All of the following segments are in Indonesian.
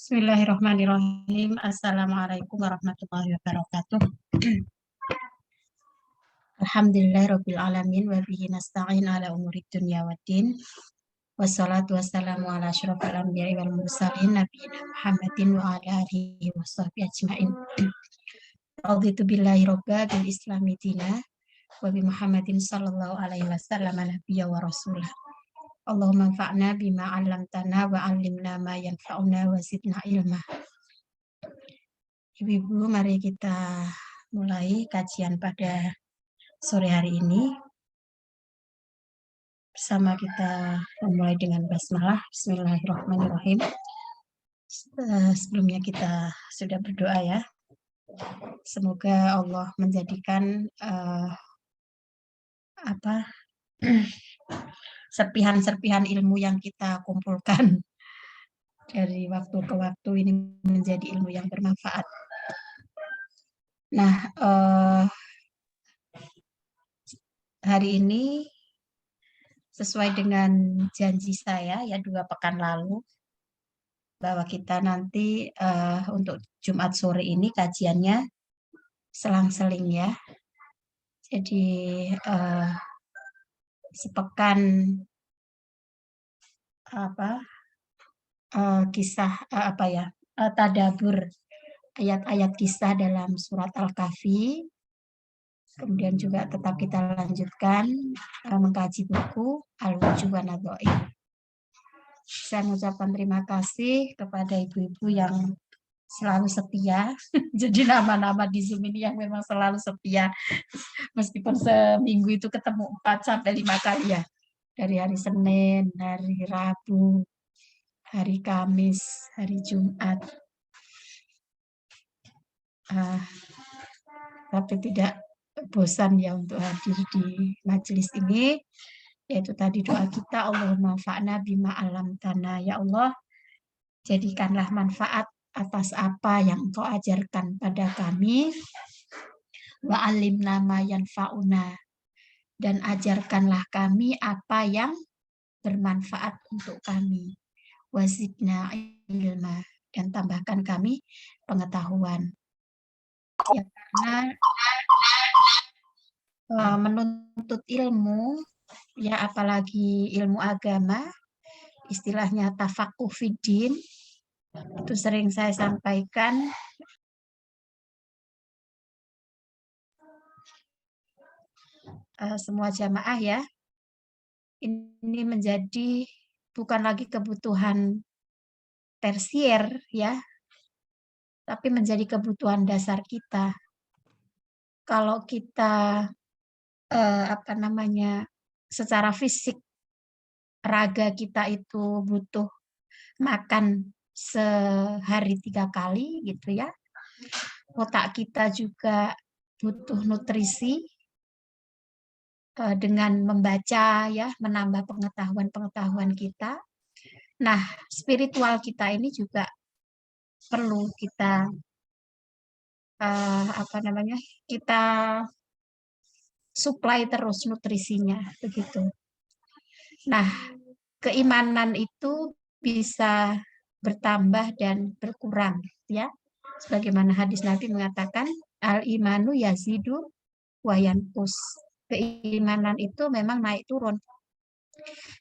Bismillahirrahmanirrahim. Assalamualaikum warahmatullahi wabarakatuh. Alhamdulillahirabbil alamin wa bihi nasta'in ala umurid dunya waddin. Wassalatu wassalamu ala asyrofil anbiya'i wal mursalin nabiyina Muhammadin wa ala alihi washabbihi ajmain. Raditu billahi robba bil islami dina wa bi Muhammadin sallallahu alaihi wasallam nabiyya wa rasulah. Allahumma anfa'na bima 'allamtana wa 'allimna ma yanfa'una wa zidna ilma. Ibu-ibu, mari kita mulai kajian pada sore hari ini. Bersama kita memulai dengan basmalah. Bismillahirrahmanirrahim. Sebelumnya kita sudah berdoa ya. Semoga Allah menjadikan serpihan-serpihan ilmu yang kita kumpulkan dari waktu ke waktu ini menjadi ilmu yang bermanfaat. Nah, hari ini sesuai dengan janji saya ya 2 pekan lalu bahwa kita nanti untuk Jumat sore ini kajiannya selang-seling ya. Jadi sepekan kisah tadabbur ayat-ayat kisah dalam surat Al-Kahfi. Kemudian juga tetap kita lanjutkan mengkaji buku Al-Wujuh wan Nadhair. Saya mengucapkan terima kasih kepada ibu-ibu yang selalu setia. Jadi nama-nama di Zoom ini yang memang selalu setia. Meskipun seminggu itu ketemu 4 sampai 5 kali ya. Dari hari Senin, hari Rabu, hari Kamis, hari Jumat. Tapi tidak bosan ya untuk hadir di majelis ini, yaitu tadi doa kita, Allahumma fa'na bima 'allamtana, ya Allah jadikanlah manfaat atas apa yang Engkau ajarkan pada kami, wa 'allimna ma yanfa'una, dan ajarkanlah kami apa yang bermanfaat untuk kami, wa zidna ilma, dan tambahkan kami pengetahuan. Ya, karena menuntut ilmu, ya apalagi ilmu agama, istilahnya tafaqquh fiddin, itu sering saya sampaikan, semua jamaah ya, ini menjadi bukan lagi kebutuhan tersier ya, tapi menjadi kebutuhan dasar kita. Kalau kita secara fisik raga kita itu butuh makan sehari 3 kali gitu ya. Otak kita juga butuh nutrisi dengan membaca ya, menambah pengetahuan-pengetahuan kita. Nah, spiritual kita ini juga perlu kita kita supply terus nutrisinya begitu. Nah, keimanan itu bisa bertambah dan berkurang ya. Sebagaimana hadis Nabi mengatakan al-imanu yazidu wa yanqus. Keimanan itu memang naik turun.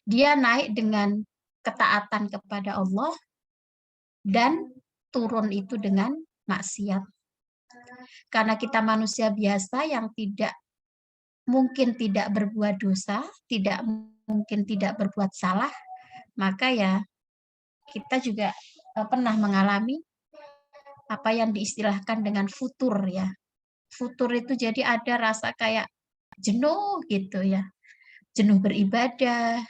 Dia naik dengan ketaatan kepada Allah dan turun itu dengan maksiat. Karena kita manusia biasa yang tidak mungkin tidak berbuat dosa, tidak mungkin tidak berbuat salah, maka ya kita juga pernah mengalami apa yang diistilahkan dengan futur ya. Futur itu jadi ada rasa kayak jenuh gitu ya. Jenuh beribadah,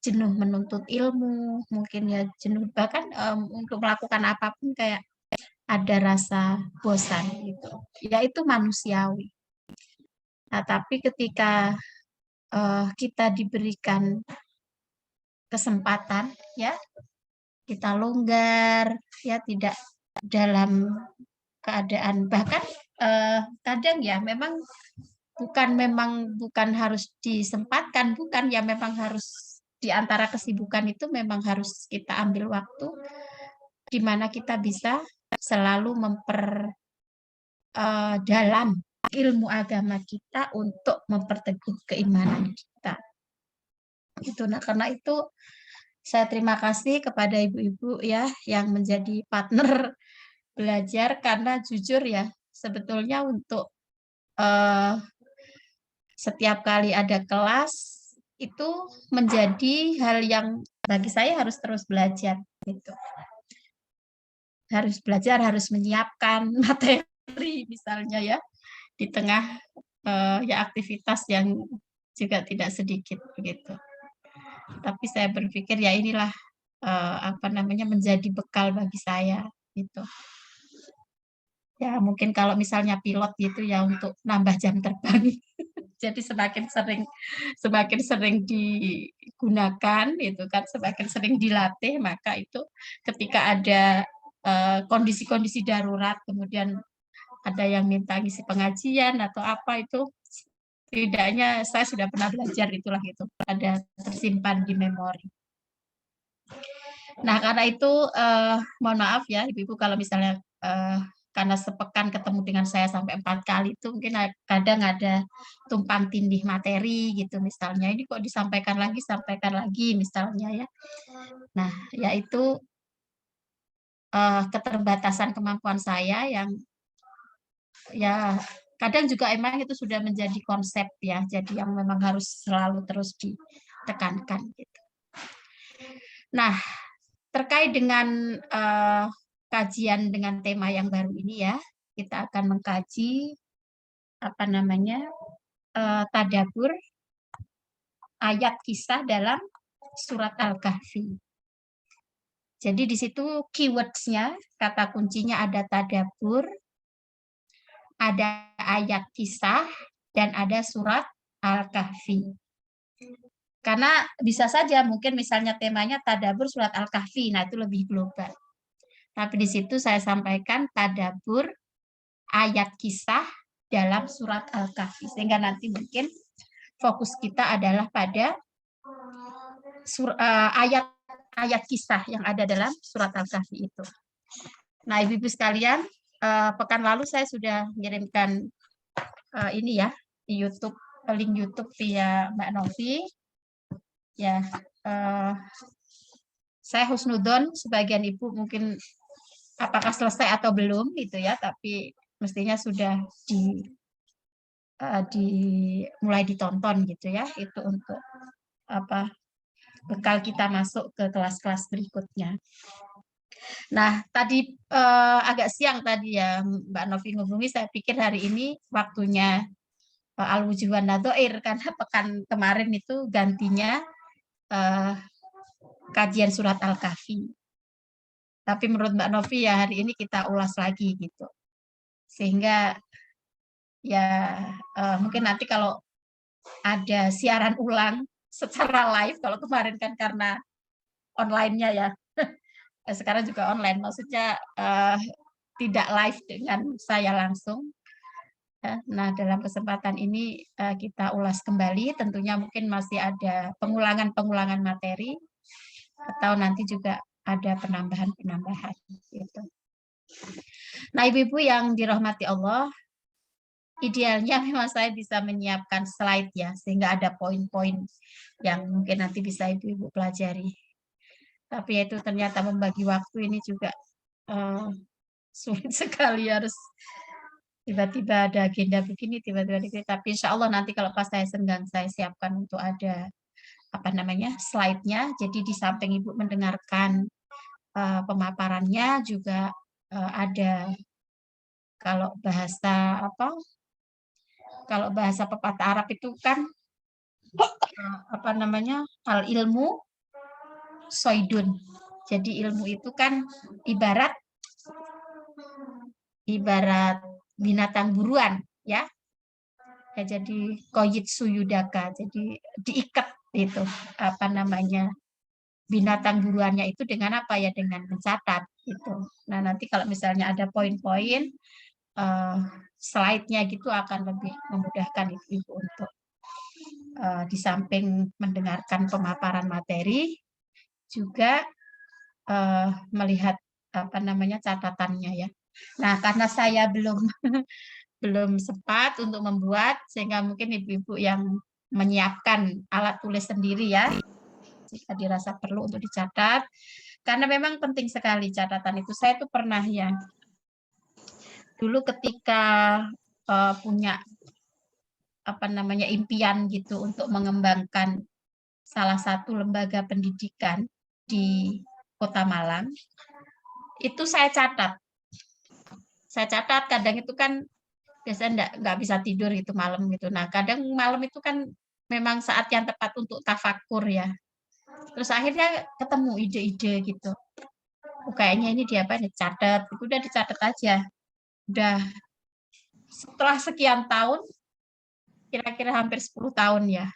jenuh menuntut ilmu, mungkin ya jenuh bahkan untuk melakukan apapun kayak ada rasa bosan gitu. Ya itu manusiawi. Nah, tapi ketika kita diberikan kesempatan ya, kita longgar ya, tidak dalam keadaan bahkan kadang ya memang bukan harus disempatkan, bukan ya, memang harus di antara kesibukan itu memang harus kita ambil waktu di mana kita bisa selalu memperdalam ilmu agama kita untuk memperteguh keimanan kita. Itu. Nah, karena itu saya terima kasih kepada ibu-ibu ya yang menjadi partner belajar, karena jujur ya sebetulnya untuk setiap kali ada kelas itu menjadi hal yang bagi saya harus terus belajar gitu. Harus belajar, harus menyiapkan materi misalnya ya di tengah ya aktivitas yang juga tidak sedikit begitu. Tapi saya berpikir ya inilah apa namanya menjadi bekal bagi saya gitu. Ya mungkin kalau misalnya pilot gitu ya untuk nambah jam terbang. Jadi semakin sering digunakan itu kan, semakin sering dilatih, maka itu ketika ada kondisi-kondisi darurat kemudian ada yang minta ngisi pengajian atau apa, itu setidaknya saya sudah pernah belajar itulah gitu, ada tersimpan di memori. Nah, karena itu mohon maaf ya Ibu-ibu kalau misalnya karena sepekan ketemu dengan saya sampai 4 kali itu mungkin kadang ada tumpang tindih materi gitu misalnya. Ini kok disampaikan lagi misalnya ya. Nah, yaitu keterbatasan kemampuan saya yang ya kadang juga emang itu sudah menjadi konsep ya. Jadi yang memang harus selalu terus ditekankan gitu. Nah, terkait dengan kajian dengan tema yang baru ini ya, kita akan mengkaji apa namanya tadabbur ayat kisah dalam surat Al-Kahfi. Jadi di situ keywords-nya, kata kuncinya ada tadabbur, ada ayat kisah, dan ada surat Al-Kahfi. Karena bisa saja mungkin misalnya temanya tadabbur surat Al-Kahfi, nah itu lebih global. Tapi di situ saya sampaikan tadabbur ayat kisah dalam surat Al-Kahfi. Sehingga nanti mungkin fokus kita adalah pada ayat kisah yang ada dalam surat Al-Kahfi itu. Nah, ibu-ibu sekalian, pekan lalu saya sudah mengirimkan ini ya di YouTube, link YouTube via Mbak Novi. Ya, saya husnudon, sebagian ibu mungkin apakah selesai atau belum gitu ya, tapi mestinya sudah mulai ditonton gitu ya, itu untuk apa bekal kita masuk ke kelas-kelas berikutnya. Nah, tadi agak siang tadi ya Mbak Novi ngomongin, saya pikir hari ini waktunya Al-Wujuh wan Nadhair, karena pekan kemarin itu gantinya kajian surat Al-Kahfi. Tapi menurut Mbak Novi ya hari ini kita ulas lagi gitu. Sehingga ya mungkin nanti kalau ada siaran ulang secara live, kalau kemarin kan karena online-nya ya, sekarang juga online, maksudnya tidak live dengan saya langsung. Nah, dalam kesempatan ini kita ulas kembali, tentunya mungkin masih ada pengulangan-pengulangan materi, atau nanti juga ada penambahan-penambahan. Gitu. Nah, ibu-ibu yang dirahmati Allah, idealnya memang saya bisa menyiapkan slide ya, sehingga ada poin-poin yang mungkin nanti bisa ibu-ibu pelajari. Tapi itu ternyata membagi waktu ini juga sulit sekali, harus tiba-tiba ada agenda begini, tiba-tiba begini. Tapi insya Allah nanti kalau pas saya senggang, saya siapkan untuk ada apa namanya slide-nya. Jadi di samping ibu mendengarkan pemaparannya juga ada kalau bahasa kalau bahasa pepatah Arab itu kan apa namanya al ilmu soidun. Jadi ilmu itu kan ibarat binatang buruan ya. Ya jadi koyit suyudaka. Jadi diikat itu apa namanya binatang buruannya itu dengan apa ya, dengan mencatat gitu. Nah, nanti kalau misalnya ada poin-poin slide-nya gitu akan lebih memudahkan ibu untuk di samping mendengarkan pemaparan materi juga melihat apa namanya catatannya ya. Nah, karena saya belum belum sempat untuk membuat, sehingga mungkin ibu-ibu yang menyiapkan alat tulis sendiri ya, jika dirasa perlu untuk dicatat, karena memang penting sekali catatan itu. Saya tuh pernah ya, dulu ketika punya apa namanya impian gitu untuk mengembangkan salah satu lembaga pendidikan di Kota Malang, itu saya catat. Saya catat, kadang itu kan biasanya nggak bisa tidur itu malam gitu. Nah, kadang malam itu kan memang saat yang tepat untuk tafakur ya. Terus akhirnya ketemu ide-ide gitu. Oh, kayaknya ini dia apa nih catat, udah dicatat aja. Udah setelah sekian tahun, kira-kira hampir 10 tahun ya,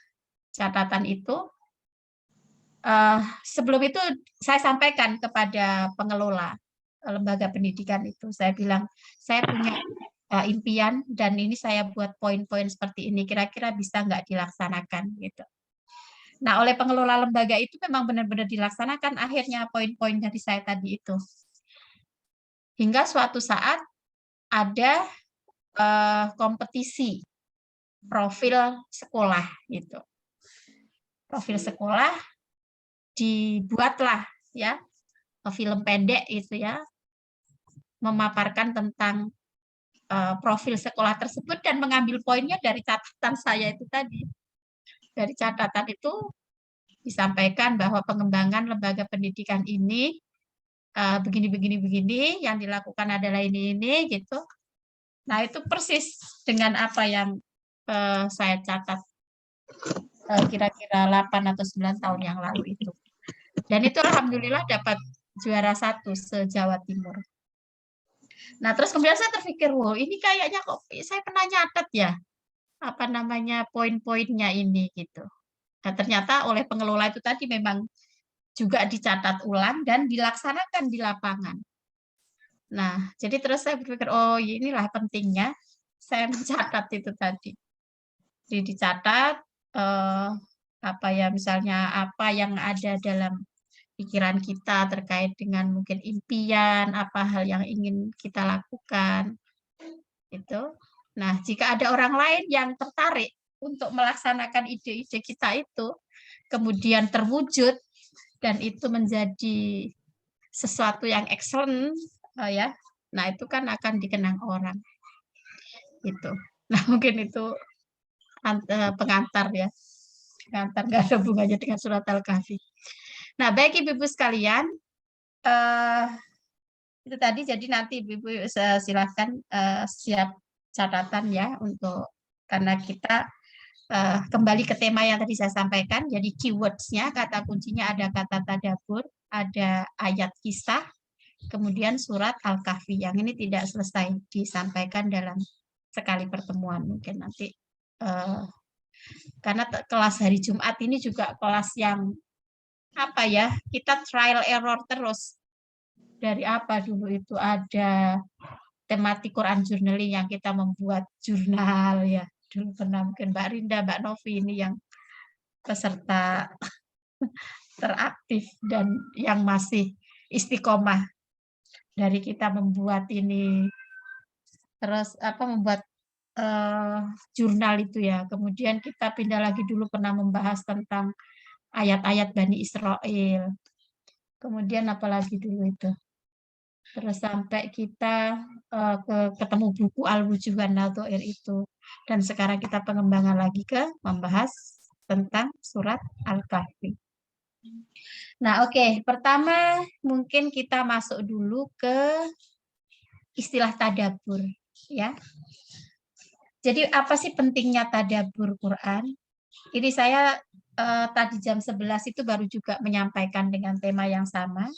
catatan itu sebelum itu saya sampaikan kepada pengelola lembaga pendidikan itu. Saya bilang, saya punya impian dan ini saya buat poin-poin seperti ini. Kira-kira bisa nggak dilaksanakan gitu. Nah, oleh pengelola lembaga itu memang benar-benar dilaksanakan akhirnya poin-poin dari saya tadi itu. Hingga suatu saat ada kompetisi profil sekolah gitu. Profil sekolah dibuatlah ya film pendek itu ya, memaparkan tentang profil sekolah tersebut dan mengambil poinnya dari catatan saya itu tadi. Dari catatan itu disampaikan bahwa pengembangan lembaga pendidikan ini begini yang dilakukan adalah ini gitu. Nah, itu persis dengan apa yang saya catat kira-kira 8 atau 9 tahun yang lalu itu. Dan itu alhamdulillah dapat juara 1 se-Jawa Timur. Nah, terus kemudian saya terpikir, wow, ini kayaknya kok saya pernah nyatet ya, apa namanya poin-poinnya ini gitu. Dan ternyata oleh pengelola itu tadi memang juga dicatat ulang dan dilaksanakan di lapangan. Nah, jadi terus saya berpikir, oh inilah pentingnya saya mencatat itu tadi. Jadi dicatat apa ya, misalnya apa yang ada dalam pikiran kita terkait dengan mungkin impian, apa hal yang ingin kita lakukan. Itu. Nah, jika ada orang lain yang tertarik untuk melaksanakan ide-ide kita itu, kemudian terwujud dan itu menjadi sesuatu yang excellent, ya. Nah, itu kan akan dikenang orang. Gitu. Nah, mungkin itu pengantar ya. Pengantar nggak ada hubungannya dengan surat Al-Kahfi. Nah, baik Ibu-Ibu sekalian, itu tadi, jadi nanti Ibu silahkan siap catatan ya untuk, karena kita kembali ke tema yang tadi saya sampaikan. Jadi keywords-nya, kata kuncinya ada kata tadabbur, ada ayat kisah, kemudian surat Al-Kahfi. Yang ini tidak selesai disampaikan dalam sekali pertemuan, mungkin nanti karena kelas hari Jumat ini juga kelas yang apa ya, kita trial error terus. Dari apa dulu itu ada tematik Quran journaling yang kita membuat jurnal ya. Dulu pernah mungkin Mbak Rinda, Mbak Novi ini yang peserta teraktif dan yang masih istiqomah dari kita membuat ini, terus apa membuat jurnal itu ya. Kemudian kita pindah lagi, dulu pernah membahas tentang ayat-ayat Bani Israel. Kemudian apalagi dulu itu. Terus sampai kita ketemu buku Al-Wujuh wan Nadhair itu. Dan sekarang kita pengembangan lagi ke membahas tentang surat Al-Kahfi. Nah, oke. Pertama mungkin kita masuk dulu ke istilah tadabbur, ya. Jadi apa sih pentingnya tadabbur Quran? Ini saya tadi jam 11 itu baru juga menyampaikan dengan tema yang sama.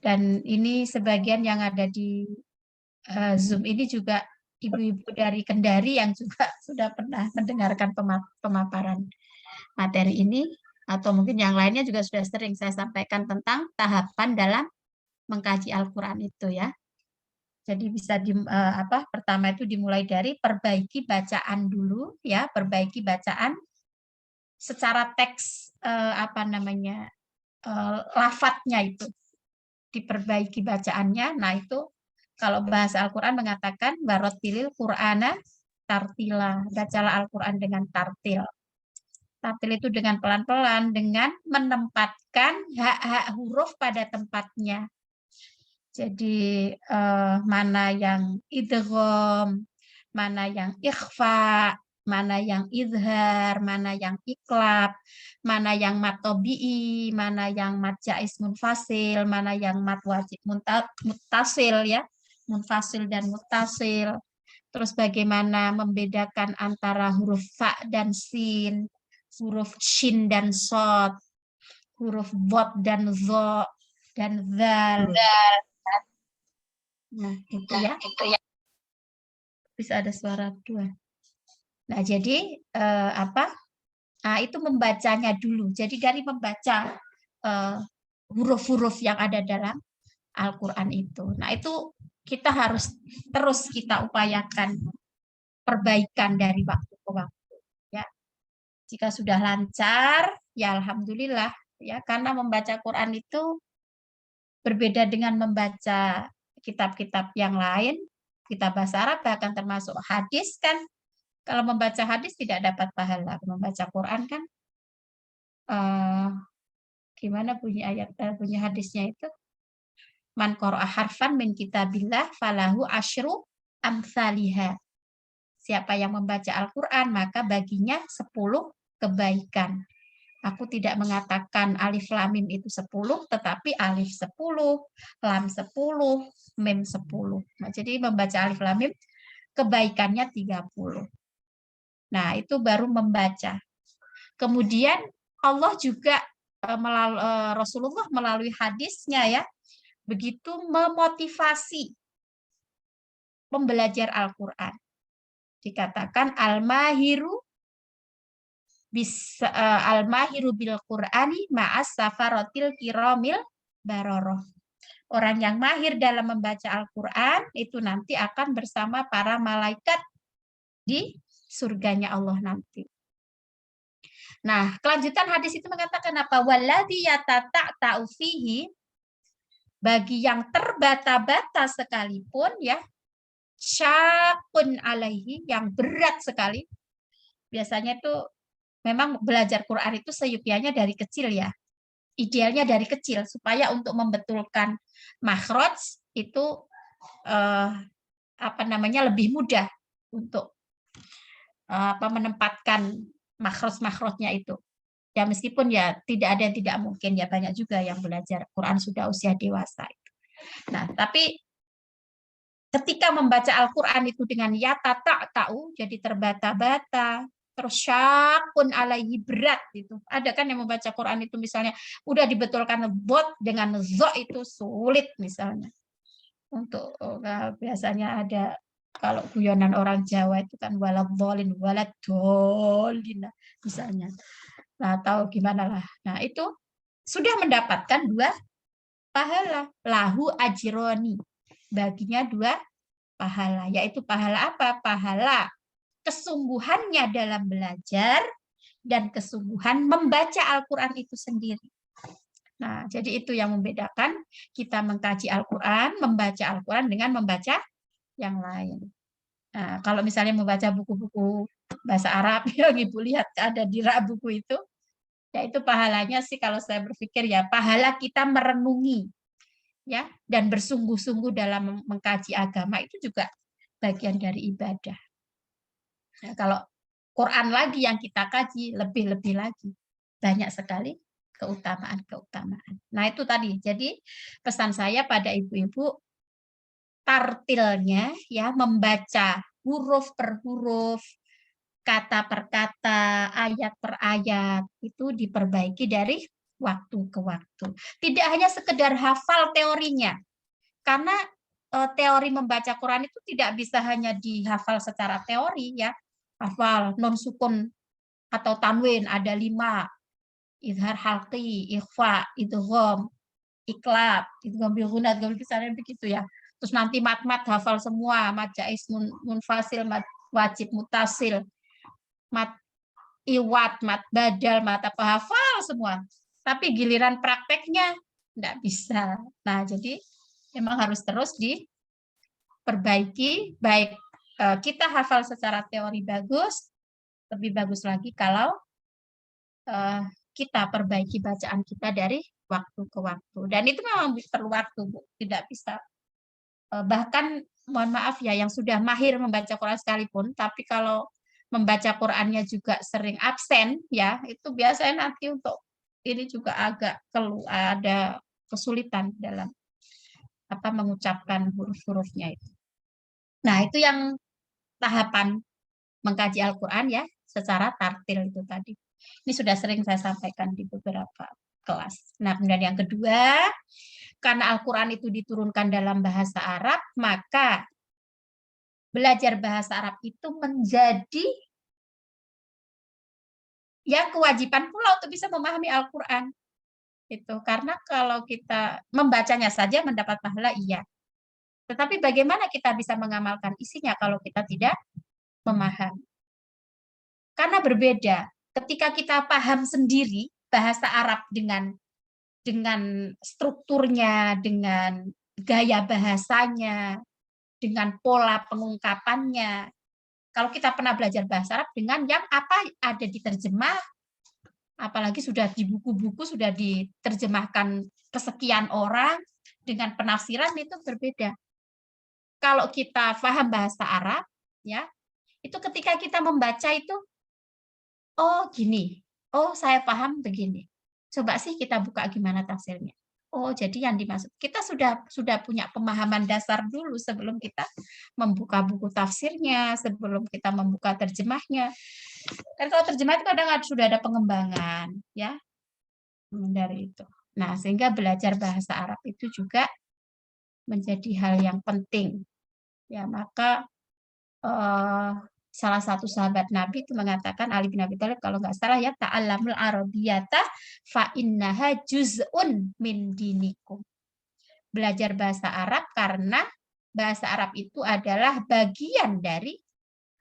Dan ini sebagian yang ada di Zoom ini juga ibu-ibu dari Kendari yang juga sudah pernah mendengarkan pemaparan materi ini, atau mungkin yang lainnya juga sudah sering saya sampaikan tentang tahapan dalam mengkaji Al-Quran itu ya. Jadi bisa pertama itu dimulai dari perbaiki bacaan dulu ya, perbaiki bacaan secara teks lafadznya itu. diperbaiki bacaannya. Nah, itu kalau bahasa Al-Qur'an mengatakan warattilil Qur'ana tartila. Bacalah Al-Qur'an dengan tartil. Tartil itu dengan pelan-pelan, dengan menempatkan hak-hak huruf pada tempatnya. Jadi mana yang idgham, mana yang ikhfa, mana yang izhar, mana yang iklab, mana yang mat tabi'i, mana yang mat jaiz munfasil, mana yang mat wajib muttasil ya, munfasil dan muttasil. Terus bagaimana membedakan antara huruf fa dan sin, huruf shin dan sod, huruf bot dan zo dan zal. Nah, itu ya. Bisa ada suara dua. Nah, jadi apa? Nah, itu membacanya dulu. Jadi dari membaca huruf-huruf yang ada dalam Al-Qur'an itu. Nah, itu kita harus terus kita upayakan perbaikan dari waktu ke waktu, ya. Jika sudah lancar, ya alhamdulillah, ya, karena membaca Quran itu berbeda dengan membaca kitab-kitab yang lain, kitab bahasa Arab bahkan termasuk hadis kan. Kalau membaca hadis tidak dapat pahala. Membaca Quran kan gimana bunyi ayat bunyi hadisnya itu? Man qara'a harfan min kitabillah falahu asyru amsalihha. Siapa yang membaca Al-Qur'an maka baginya 10 kebaikan. Aku tidak mengatakan alif lam mim itu 10, tetapi alif 10, lam 10, mim 10. Nah, jadi membaca alif lam mim kebaikannya 30. Nah, itu baru membaca. Kemudian Allah juga Rasulullah melalui hadisnya ya, begitu memotivasi pembelajar Al-Qur'an. Dikatakan al-mahiru al-mahiru bil Qur'ani ma'as safaratil kiramil baroroh. Orang yang mahir dalam membaca Al-Qur'an itu nanti akan bersama para malaikat di surganya Allah nanti. Nah, kelanjutan hadis itu mengatakan apa? Walladzi yatata'u fihi, bagi yang terbata-bata sekalipun ya, syaqun alaihi, yang berat sekali. Biasanya itu memang belajar Quran itu seyukianya dari kecil ya. Idealnya dari kecil supaya untuk membetulkan makhraj itu lebih mudah untuk menempatkan makhraj-makhrajnya itu. Ya meskipun ya tidak ada yang tidak mungkin, ya banyak juga yang belajar Quran sudah usia dewasa. Nah, tapi ketika membaca Al-Quran itu dengan yatata'u, jadi terbata-bata, terus syakun alaihi, berat itu. Ada kan yang membaca Quran itu misalnya udah dibetulkan bot dengan zo itu sulit misalnya. Untuk biasanya ada kalau guyonan orang Jawa itu kan waladhdallin waladhdallin misalnya. Nah, tahu gimana lah. Nah, itu sudah mendapatkan 2 pahala. Lahu ajroni. Baginya 2 pahala. Yaitu pahala apa? Pahala kesungguhannya dalam belajar dan kesungguhan membaca Al-Quran itu sendiri. Nah, jadi itu yang membedakan kita mengkaji Al-Quran, membaca Al-Quran dengan membaca yang lain. Nah, kalau misalnya membaca buku-buku bahasa Arab yang Ibu lihat ada di rak buku itu, ya itu pahalanya sih kalau saya berpikir ya pahala kita merenungi ya dan bersungguh-sungguh dalam mengkaji agama itu juga bagian dari ibadah. Nah, kalau Quran lagi yang kita kaji lebih-lebih lagi, banyak sekali keutamaan-keutamaan. Nah, itu tadi. Jadi pesan saya pada ibu-ibu, tartilnya ya membaca huruf per huruf, kata per kata, ayat per ayat itu diperbaiki dari waktu ke waktu. Tidak hanya sekedar hafal teorinya. Karena teori membaca Quran itu tidak bisa hanya dihafal secara teori ya. Hafal non sukun atau tanwin ada 5. Izhar halqi, ikhfa, idgham, iklab, idgham bil ghunat, misalnya begitu ya. Terus nanti mat-mat hafal semua, mat jaiz munfasil, mat wajib mutasil, mat iwat, mat badal, mat apa hafal semua. Tapi giliran prakteknya Enggak bisa. Nah, jadi memang harus terus diperbaiki, baik kita hafal secara teori bagus, lebih bagus lagi kalau kita perbaiki bacaan kita dari waktu ke waktu. Dan itu memang perlu waktu, Bu. Tidak bisa. Bahkan, mohon maaf ya, yang sudah mahir membaca Quran sekalipun, tapi kalau membaca Qurannya juga sering absen, ya, itu biasanya nanti untuk ini juga agak ada kesulitan dalam mengucapkan huruf-hurufnya itu. Nah, itu yang tahapan mengkaji Al-Quran ya, secara tartil itu tadi. Ini sudah sering saya sampaikan di beberapa kelas. Nah, kemudian yang kedua, karena Al-Quran itu diturunkan dalam bahasa Arab, maka belajar bahasa Arab itu menjadi ya kewajiban pula untuk bisa memahami Al-Quran. Itu karena kalau kita membacanya saja mendapat pahala, iya. Tetapi bagaimana kita bisa mengamalkan isinya kalau kita tidak memahami? Karena berbeda. Ketika kita paham sendiri bahasa Arab dengan strukturnya, dengan gaya bahasanya, dengan pola pengungkapannya. Kalau kita pernah belajar bahasa Arab dengan yang apa ada diterjemah, apalagi sudah di buku-buku sudah diterjemahkan kesekian orang dengan penafsiran, itu berbeda. Kalau kita paham bahasa Arab, ya, itu ketika kita membaca itu, oh gini, oh saya paham begini. Coba sih kita buka gimana tafsirnya. Oh, jadi yang dimaksud kita sudah punya pemahaman dasar dulu sebelum kita membuka buku tafsirnya, sebelum kita membuka terjemahnya. Dan kalau terjemah itu kadang sudah ada pengembangan, ya, dari itu. Nah, sehingga belajar bahasa Arab itu juga menjadi hal yang penting. Ya, maka salah satu sahabat Nabi itu mengatakan, Ali bin Abi Thalib kalau nggak salah ya, ta'allamul arabiyata fa innaha juz'un min dinikum. Belajar bahasa Arab karena bahasa Arab itu adalah bagian dari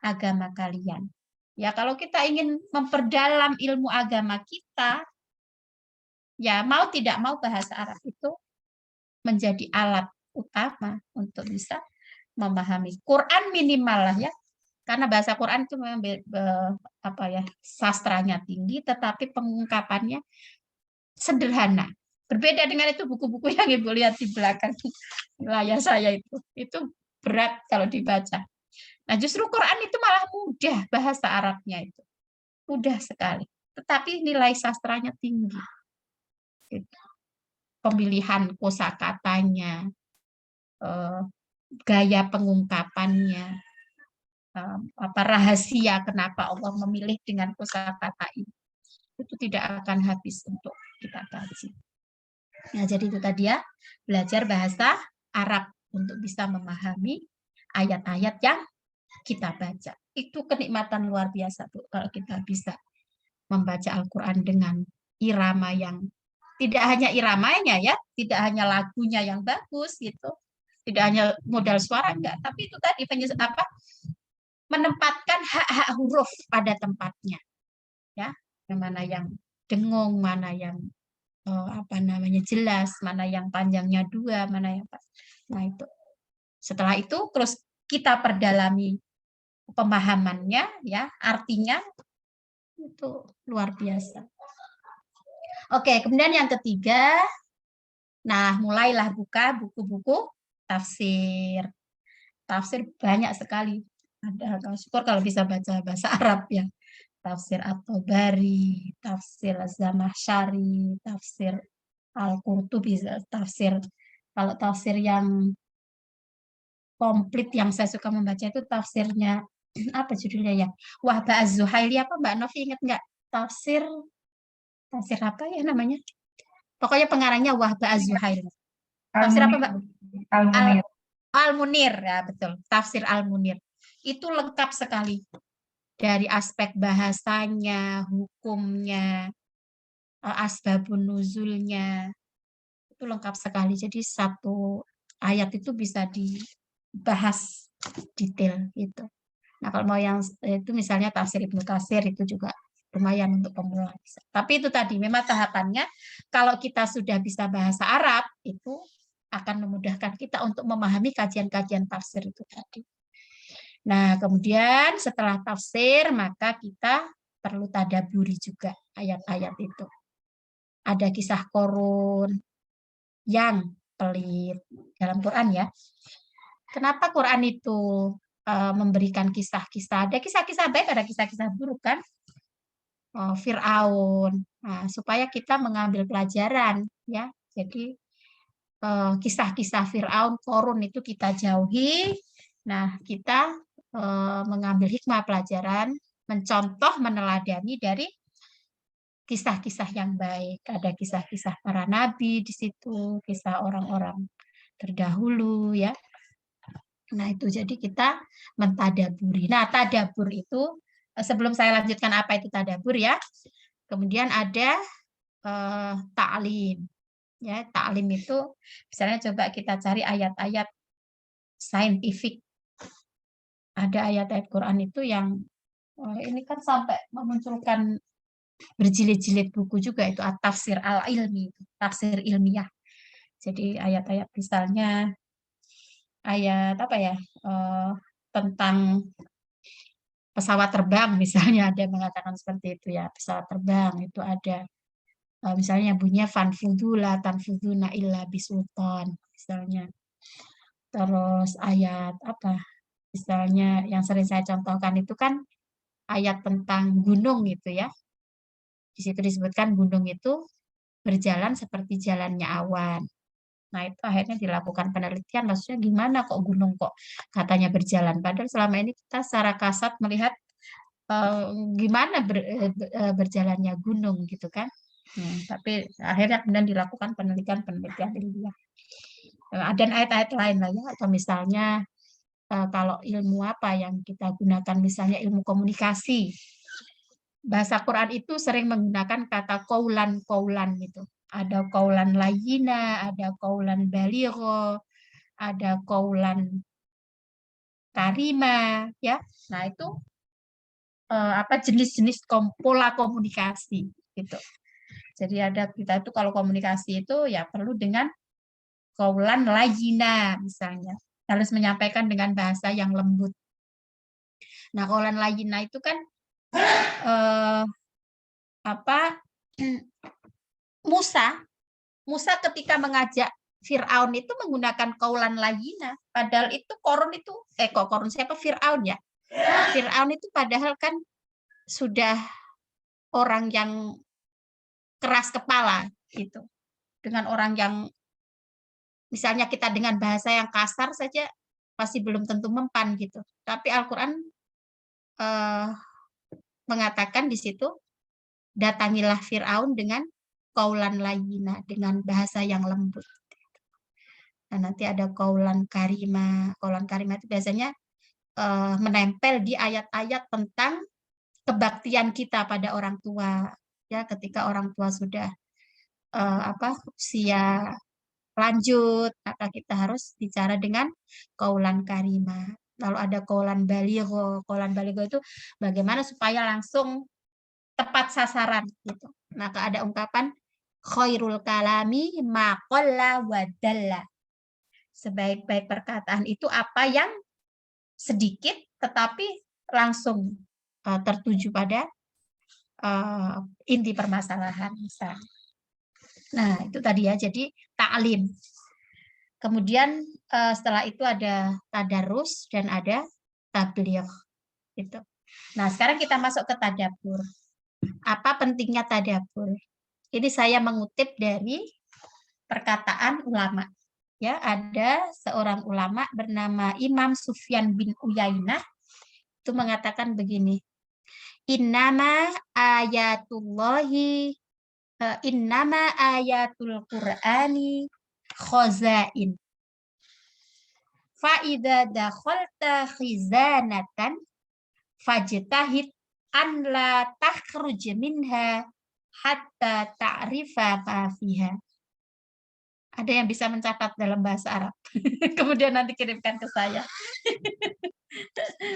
agama kalian. Ya, kalau kita ingin memperdalam ilmu agama kita, ya mau tidak mau bahasa Arab itu menjadi alat utama untuk bisa memahami Quran minimal lah ya. Karena bahasa Quran itu memang sastranya tinggi, tetapi pengungkapannya sederhana. Berbeda dengan itu buku-buku yang Ibu lihat di belakang layar saya itu berat kalau dibaca. Nah, justru Quran itu malah mudah, bahasa Arabnya itu mudah sekali. Tetapi nilai sastranya tinggi. Pemilihan kosakatanya, gaya pengungkapannya, rahasia kenapa Allah memilih dengan kosakata ini, itu tidak akan habis untuk kita kaji. Nah, jadi itu tadi ya, belajar bahasa Arab untuk bisa memahami ayat-ayat yang kita baca. Itu kenikmatan luar biasa, Bu, kalau kita bisa membaca Al-Quran dengan irama yang tidak hanya iramanya ya, tidak hanya lagunya yang bagus gitu, tidak hanya modal suara enggak, tapi itu tadi menempatkan hak-hak huruf pada tempatnya, ya, yang mana yang dengung, mana yang jelas, mana yang panjangnya 2, mana yang pas. Nah itu. Setelah itu terus kita perdalami pemahamannya, ya, artinya itu luar biasa. Oke, kemudian yang ketiga, nah mulailah buka buku-buku tafsir. Tafsir banyak sekali. Ada, syukur kalau bisa baca bahasa Arab ya. Tafsir At-Tabari, tafsir Az-Zamakhsyari, tafsir Al-Qurtubi, tafsir. Kalau tafsir yang komplit yang saya suka membaca itu tafsirnya apa judulnya ya? Wahbah Az-Zuhaili apa Mbak Novi ingat nggak? Tafsir apa ya namanya? Pokoknya pengarangnya Wahbah Az-Zuhaili. Tafsir apa Mbak? Al-Munir. Al-Munir ya betul. Tafsir Al-Munir. Itu lengkap sekali. Dari aspek bahasanya, hukumnya, asbabun nuzulnya, itu lengkap sekali. Jadi satu ayat itu bisa dibahas detail gitu. Nah, kalau mau yang itu misalnya tafsir Ibnu Katsir itu juga lumayan untuk pemula. Tapi itu tadi memang tahapannya kalau kita sudah bisa bahasa Arab itu akan memudahkan kita untuk memahami kajian-kajian tafsir itu tadi. Nah, kemudian setelah tafsir maka kita perlu tadaburi juga ayat-ayat itu. Ada kisah Korun yang pelit dalam Quran ya. Kenapa Quran itu memberikan kisah-kisah? Ada kisah-kisah baik, ada kisah-kisah buruk kan? Fir'aun. Nah, supaya kita mengambil pelajaran ya. Jadi kisah-kisah Fir'aun, Korun itu kita jauhi. Nah, kita mengambil hikmah pelajaran, mencontoh, meneladani dari kisah-kisah yang baik. Ada kisah-kisah para nabi di situ, kisah orang-orang terdahulu ya. Nah, itu jadi kita mentadaburi. Nah, tadabur itu sebelum saya lanjutkan apa itu tadabur ya. Kemudian ada ta'lim. Ya, ta'lim itu misalnya coba kita cari ayat-ayat saintifik. Ada ayat-ayat Quran itu yang ini kan sampai memunculkan berjilid-jilid buku juga itu at-tafsir al-ilmi, tafsir ilmiah. Jadi ayat-ayat misalnya ayat apa ya? Tentang pesawat terbang misalnya ada yang mengatakan seperti itu ya, pesawat terbang itu ada misalnya bunyinya fanfudula tanfuduna illa bisultan misalnya. Terus ayat apa? Misalnya yang sering saya contohkan itu kan ayat tentang gunung gitu ya. Di situ disebutkan gunung itu berjalan seperti jalannya awan. Nah, itu akhirnya dilakukan penelitian, maksudnya gimana kok gunung kok katanya berjalan. Padahal selama ini kita secara kasat melihat gimana berjalannya gunung gitu kan. Tapi akhirnya kemudian dilakukan penelitian ilmiah. Dan ayat-ayat lain lah ya, atau misalnya kalau ilmu apa yang kita gunakan, misalnya ilmu komunikasi. Bahasa Quran itu sering menggunakan kata kaulan gitu. Ada kaulan layyina, ada kaulan baligho, ada kaulan karima, ya. Nah, itu apa jenis-jenis pola komunikasi gitu. Jadi ada kita itu kalau komunikasi itu ya perlu dengan kaulan layyina misalnya. Harus menyampaikan dengan bahasa yang lembut. Nah, kaulan layyina itu kan apa Musa ketika mengajak Fir'aun itu menggunakan kaulan layyina. Padahal itu Korun itu, Korun siapa? Fir'aun ya. Fir'aun itu padahal kan sudah orang yang keras kepala gitu. Dengan orang yang misalnya kita dengan bahasa yang kasar saja masih belum tentu mempan gitu. Tapi Al-Quran mengatakan di situ, datangilah Fir'aun dengan kaulan layyina, dengan bahasa yang lembut. Nah, nanti ada kaulan karima. Kaulan karima itu biasanya menempel di ayat-ayat tentang kebaktian kita pada orang tua. Ya, ketika orang tua sudah usia lanjut, maka kita harus bicara dengan kaulan karima. Lalu ada kaulan baligho. Kaulan baligho itu bagaimana supaya langsung tepat sasaran gitu. Maka ada ungkapan khairul kalami ma qalla wa dalla. Sebaik-baik perkataan itu apa yang sedikit tetapi langsung tertuju pada inti permasalahan misalnya. Nah, itu tadi ya, jadi ta'lim. Kemudian setelah itu ada tadarus dan ada tabligh gitu. Nah, sekarang kita masuk ke tadabbur. Apa pentingnya tadabbur? Ini saya mengutip dari perkataan ulama. Ya, ada seorang ulama bernama Imam Sufyan bin Uyainah itu mengatakan begini. Innama ayatullahi innama ayatul Qur'ani khazain. Fa idza dakhalta khizanatan fajtahid an la takhruj minha hatta ta'rifa ma fiha. Ada yang bisa mencatat dalam bahasa Arab. Kemudian nanti kirimkan ke saya.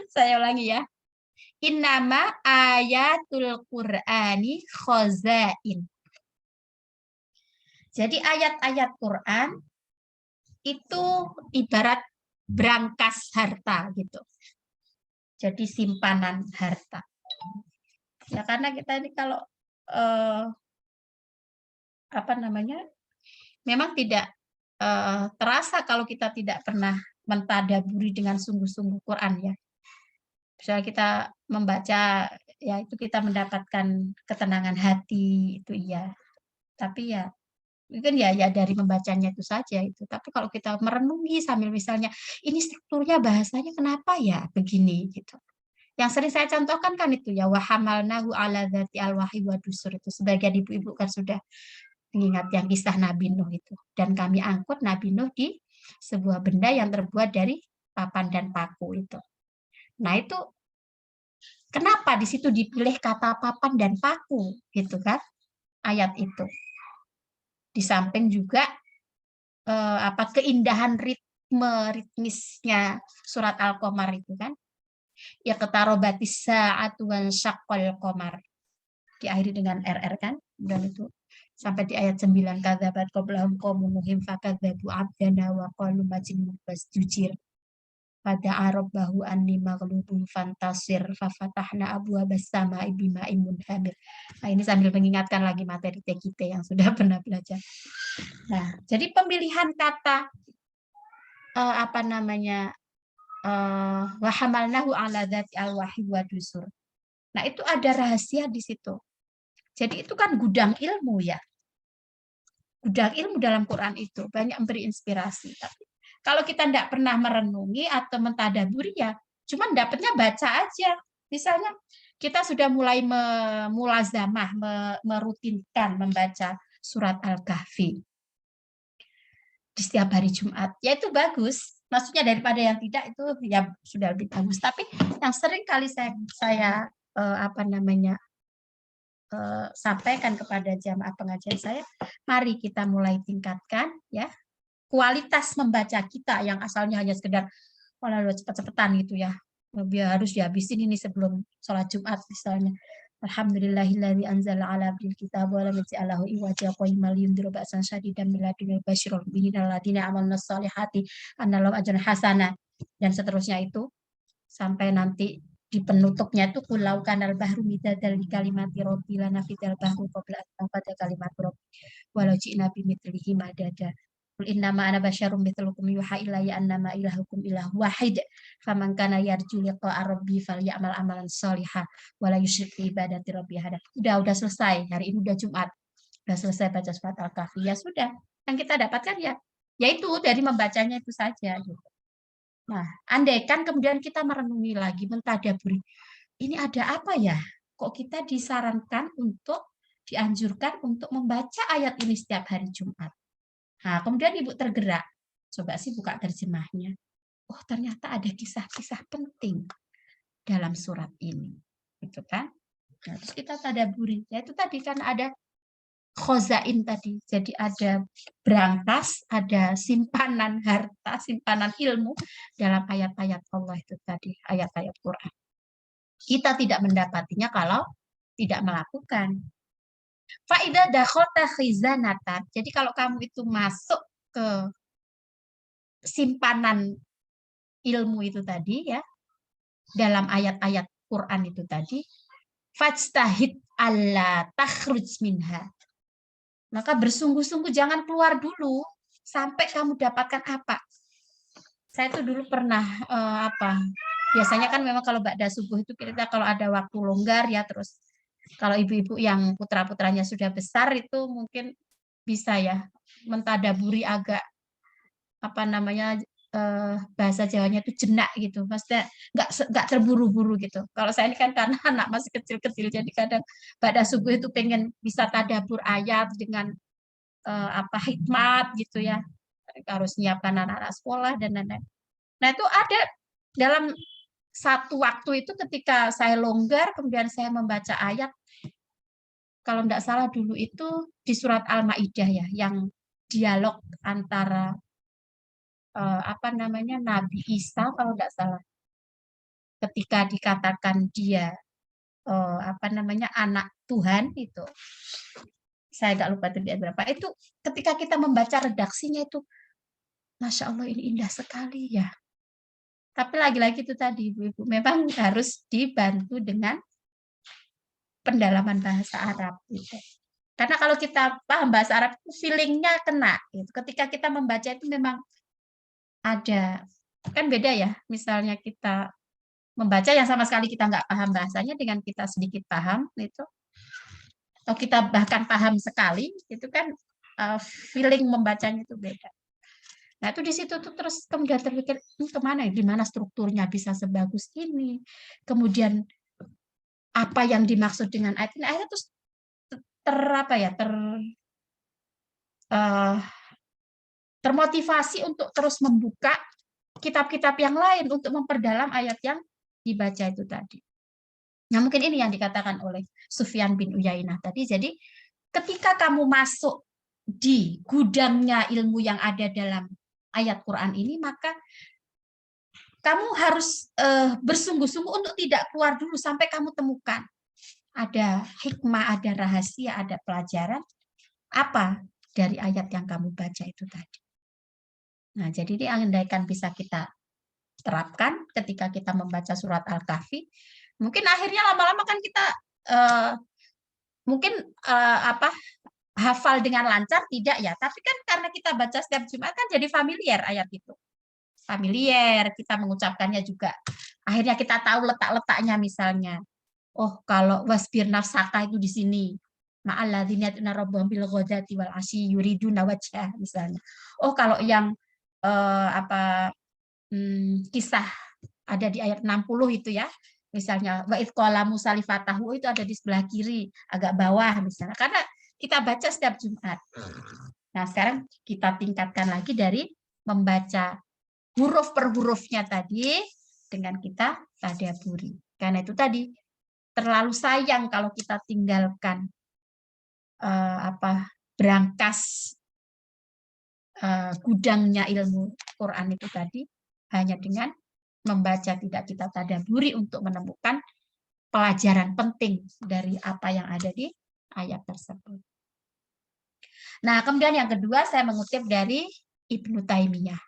Saya ulangi ya. Innama ayatul Qur'ani khozain. Jadi ayat-ayat Quran itu ibarat brankas harta gitu. Jadi simpanan harta. Ya karena kita ini kalau apa namanya, memang tidak terasa kalau kita tidak pernah mentadaburi dengan sungguh-sungguh Quran ya. Misalnya kita membaca, ya itu kita mendapatkan ketenangan hati, itu iya. Tapi ya mungkin ya dari membacanya itu saja itu. Tapi kalau kita merenungi sambil misalnya, ini strukturnya bahasanya kenapa ya begini gitu. Yang sering saya contohkan kan itu ya, wahamalnahu ala dzati alwahi wa dusur, itu sebagian ibu-ibu kan sudah mengingat yang kisah Nabi Nuh itu. Dan kami angkut Nabi Nuh di sebuah benda yang terbuat dari papan dan paku itu. Nah itu kenapa di situ dipilih kata papan dan paku gitu kan, ayat itu. Di samping juga keindahan ritmisnya surat Al-Qamar itu kan. Ya ketarobatis sa'atu wan syaqqal qamar. Diakhiri dengan RR kan, dan itu sampai di ayat 9, kadzabat qablahum qaumun nuhim fakadzabu abdana wa qalu majnun wasjujir. Pada Arabahu anni maghlubun fantasir fafatahna abwaabas samaa'i bima'in munhamir. Nah, ini sambil mengingatkan lagi materi kita yang sudah pernah belajar. Nah, jadi pemilihan kata apa namanya, wa hamalnahu ala dzati alwahi wa dusur. Nah, itu ada rahasia di situ. Jadi itu kan gudang ilmu ya. Gudang ilmu dalam Quran itu banyak memberi inspirasi. Tapi kalau kita tidak pernah merenungi atau mentadaburi ya, cuman dapatnya baca aja. Misalnya kita sudah mulai mulazamah, merutinkan membaca surat Al-Kahfi di setiap hari Jumat. Ya itu bagus. Maksudnya daripada yang tidak itu ya sudah lebih bagus. Tapi yang sering kali saya sampaikan kepada jamaah pengajian saya, mari kita mulai tingkatkan ya kualitas membaca kita yang asalnya hanya sekedar cepat-cepatan gitu ya. Biar harus dihabisin ini sebelum sholat Jumat misalnya. Alhamdulillahilladzi anzala ala abdil kitab wa lam yaj'alahu iwaja qayyiman liyundhira ba'san syadidan min ladunhu basyiril mu'minina alladziina 'amilus shalihati anna lahum ajran hasanah, dan seterusnya itu sampai nanti di penutupnya itu kulau kanal bahru midadal di kalimati rabbi lana fidal bahru qabla pada kalimat rabbi walau ji'na bimithlihi madada. Qul innama ana basyarum mithlukum yuha ilayya annama ilahukum ilah wahid faman kana yarju liqa'a rabbi falyamal amalan shalihah wala yusyrik bi ibadati rabbi ahada. Udah selesai, hari ini udah Jumat. Udah selesai baca surat Al-Kahfi, ya sudah. Yang kita dapatkan ya yaitu dari membacanya itu saja gitu. Nah, andaikan kemudian kita merenungi lagi, mentadaburi, ini ada apa ya? Kok kita disarankan untuk, dianjurkan untuk membaca ayat ini setiap hari Jumat? Nah, kemudian Ibu tergerak, coba sih buka terjemahnya. Oh, ternyata ada kisah-kisah penting dalam surat ini. Gitu kan? Nah, terus kita tadaburi. Ya itu tadi kan ada khozain tadi. Jadi ada brankas, ada simpanan harta, simpanan ilmu dalam ayat-ayat Allah itu tadi, ayat-ayat Quran. Kita tidak mendapatinya kalau tidak melakukan. Faida dakhota khizanatan. Jadi kalau kamu itu masuk ke simpanan ilmu itu tadi ya, dalam ayat-ayat Quran itu tadi, fajtahid alla takhruj minha. Maka bersungguh-sungguh jangan keluar dulu sampai kamu dapatkan apa. Saya tuh dulu pernah biasanya kan memang kalau ba'da subuh itu kita kalau ada waktu longgar ya, terus kalau ibu-ibu yang putra-putranya sudah besar itu mungkin bisa ya mentadaburi agak bahasa Jawanya itu jenak gitu, maksudnya nggak terburu-buru gitu. Kalau saya ini kan karena anak masih kecil-kecil, jadi kadang pada subuh itu pengen bisa tadabur ayat dengan hikmat gitu ya, harus nyiapkan anak-anak sekolah dan lain-lain. Nah itu ada dalam satu waktu itu ketika saya longgar, kemudian saya membaca ayat, kalau tidak salah dulu itu di surat Al-Maidah ya, yang dialog antara Nabi Isa kalau tidak salah ketika dikatakan dia apa namanya anak Tuhan itu, saya agak lupa itu di ayat berapa, itu ketika kita membaca redaksinya itu, Masya Allah ini indah sekali ya. Tapi lagi-lagi itu tadi Ibu-ibu, memang harus dibantu dengan pendalaman bahasa Arab gitu. Karena kalau kita paham bahasa Arab, feeling-nya kena. Gitu. Ketika kita membaca itu memang ada, kan beda ya. Misalnya kita membaca yang sama sekali kita nggak paham bahasanya dengan kita sedikit paham itu, atau kita bahkan paham sekali, itu kan feeling membacanya itu beda. Nah itu di situ tuh terus kemudian terpikir kemana, di mana strukturnya bisa sebagus ini, kemudian apa yang dimaksud dengan ayat ini, akhirnya terus termotivasi untuk terus membuka kitab-kitab yang lain untuk memperdalam ayat yang dibaca itu tadi. Nah, mungkin ini yang dikatakan oleh Sufyan bin Uyainah tadi. Jadi, ketika kamu masuk di gudangnya ilmu yang ada dalam ayat Quran ini, maka kamu harus bersungguh-sungguh untuk tidak keluar dulu sampai kamu temukan ada hikmah, ada rahasia, ada pelajaran apa dari ayat yang kamu baca itu tadi. Nah, jadi ini andaikan bisa kita terapkan ketika kita membaca surat Al-Kahfi, mungkin akhirnya lama-lama kan kita mungkin hafal dengan lancar tidak ya, tapi kan karena kita baca setiap Jumat kan jadi familiar ayat itu. Familiar, kita mengucapkannya juga. Akhirnya kita tahu letak-letaknya misalnya. Oh, kalau wasbir nafsaka itu di sini. Ma'alladzina yatuna rabbahum bil ghadati wal asyi yuriduna wajhah misalnya. Oh, kalau yang kisah ada di ayat 60 itu ya. Misalnya wa id qala Musa li fatahu itu ada di sebelah kiri, agak bawah misalnya. Karena kita baca setiap Jumat. Nah, sekarang kita tingkatkan lagi dari membaca huruf per hurufnya tadi dengan kita tadaburi. Karena itu tadi terlalu sayang kalau kita tinggalkan berangkas gudangnya ilmu Quran itu tadi hanya dengan membaca tidak kita tadaburi untuk menemukan pelajaran penting dari apa yang ada di ayat tersebut. Nah, kemudian yang kedua saya mengutip dari Ibnu Taimiyah.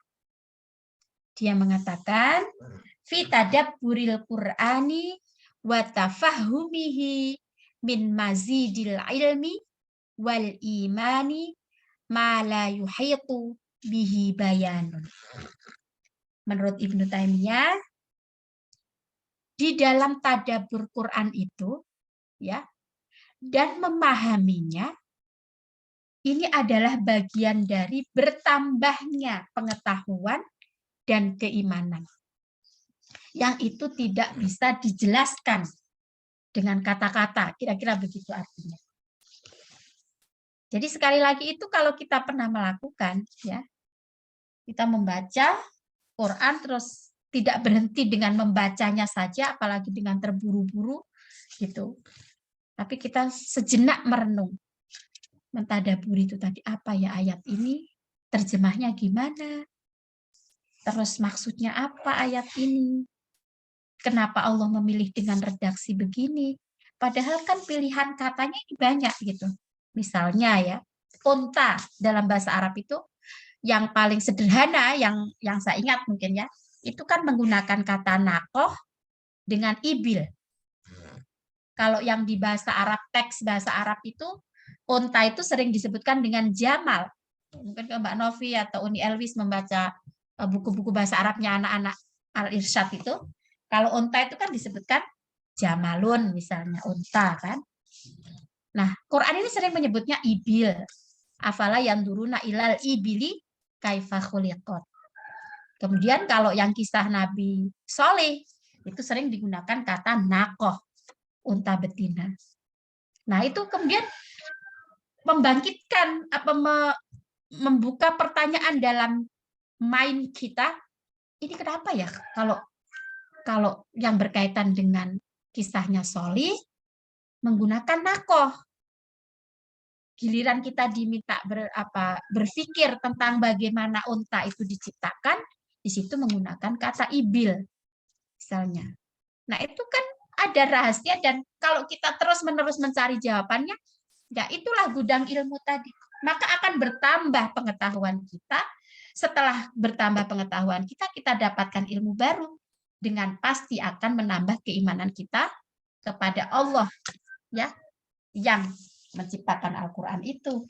Dia mengatakan, fi tadabburil Qur'ani wa tafahumihi min mazidil ilmi wal imani ma la yuhitu bihi bayanun. Menurut Ibnu Taimiyah, di dalam tadabbur Quran itu, ya, dan memahaminya, ini adalah bagian dari bertambahnya pengetahuan dan keimanan. Yang itu tidak bisa dijelaskan dengan kata-kata, kira-kira begitu artinya. Jadi sekali lagi itu kalau kita pernah melakukan, ya, kita membaca Quran terus tidak berhenti dengan membacanya saja, apalagi dengan terburu-buru gitu. Tapi kita sejenak merenung, mentadaburi itu tadi apa ya ayat ini, terjemahnya gimana, terus maksudnya apa ayat ini, kenapa Allah memilih dengan redaksi begini, padahal kan pilihan katanya ini banyak gitu. Misalnya ya, unta dalam bahasa Arab itu yang paling sederhana yang saya ingat mungkin ya, itu kan menggunakan kata nakoh dengan ibil. Kalau yang di bahasa Arab, teks bahasa Arab itu, unta itu sering disebutkan dengan jamal. Mungkin Mbak Novi atau Uni Elwis membaca buku-buku bahasa Arabnya anak-anak Al-Irsyad itu, kalau unta itu kan disebutkan jamalun misalnya, unta kan. Nah, Quran ini sering menyebutnya ibil. Afala yanduruna ilal ibili kaifa khuliqat. Kemudian kalau yang kisah Nabi Soleh itu sering digunakan kata nakoh, unta betina. Nah itu kemudian membangkitkan membuka pertanyaan dalam mind kita, ini kenapa ya kalau yang berkaitan dengan kisahnya Soleh menggunakan nakoh. Giliran kita diminta berpikir tentang bagaimana unta itu diciptakan, di situ menggunakan kata ibil, misalnya. Nah, itu kan ada rahasia, dan kalau kita terus-menerus mencari jawabannya, ya itulah gudang ilmu tadi. Maka akan bertambah pengetahuan kita. Setelah bertambah pengetahuan kita, kita dapatkan ilmu baru. Dengan pasti akan menambah keimanan kita kepada Allah, ya, yang menciptakan Al-Quran itu.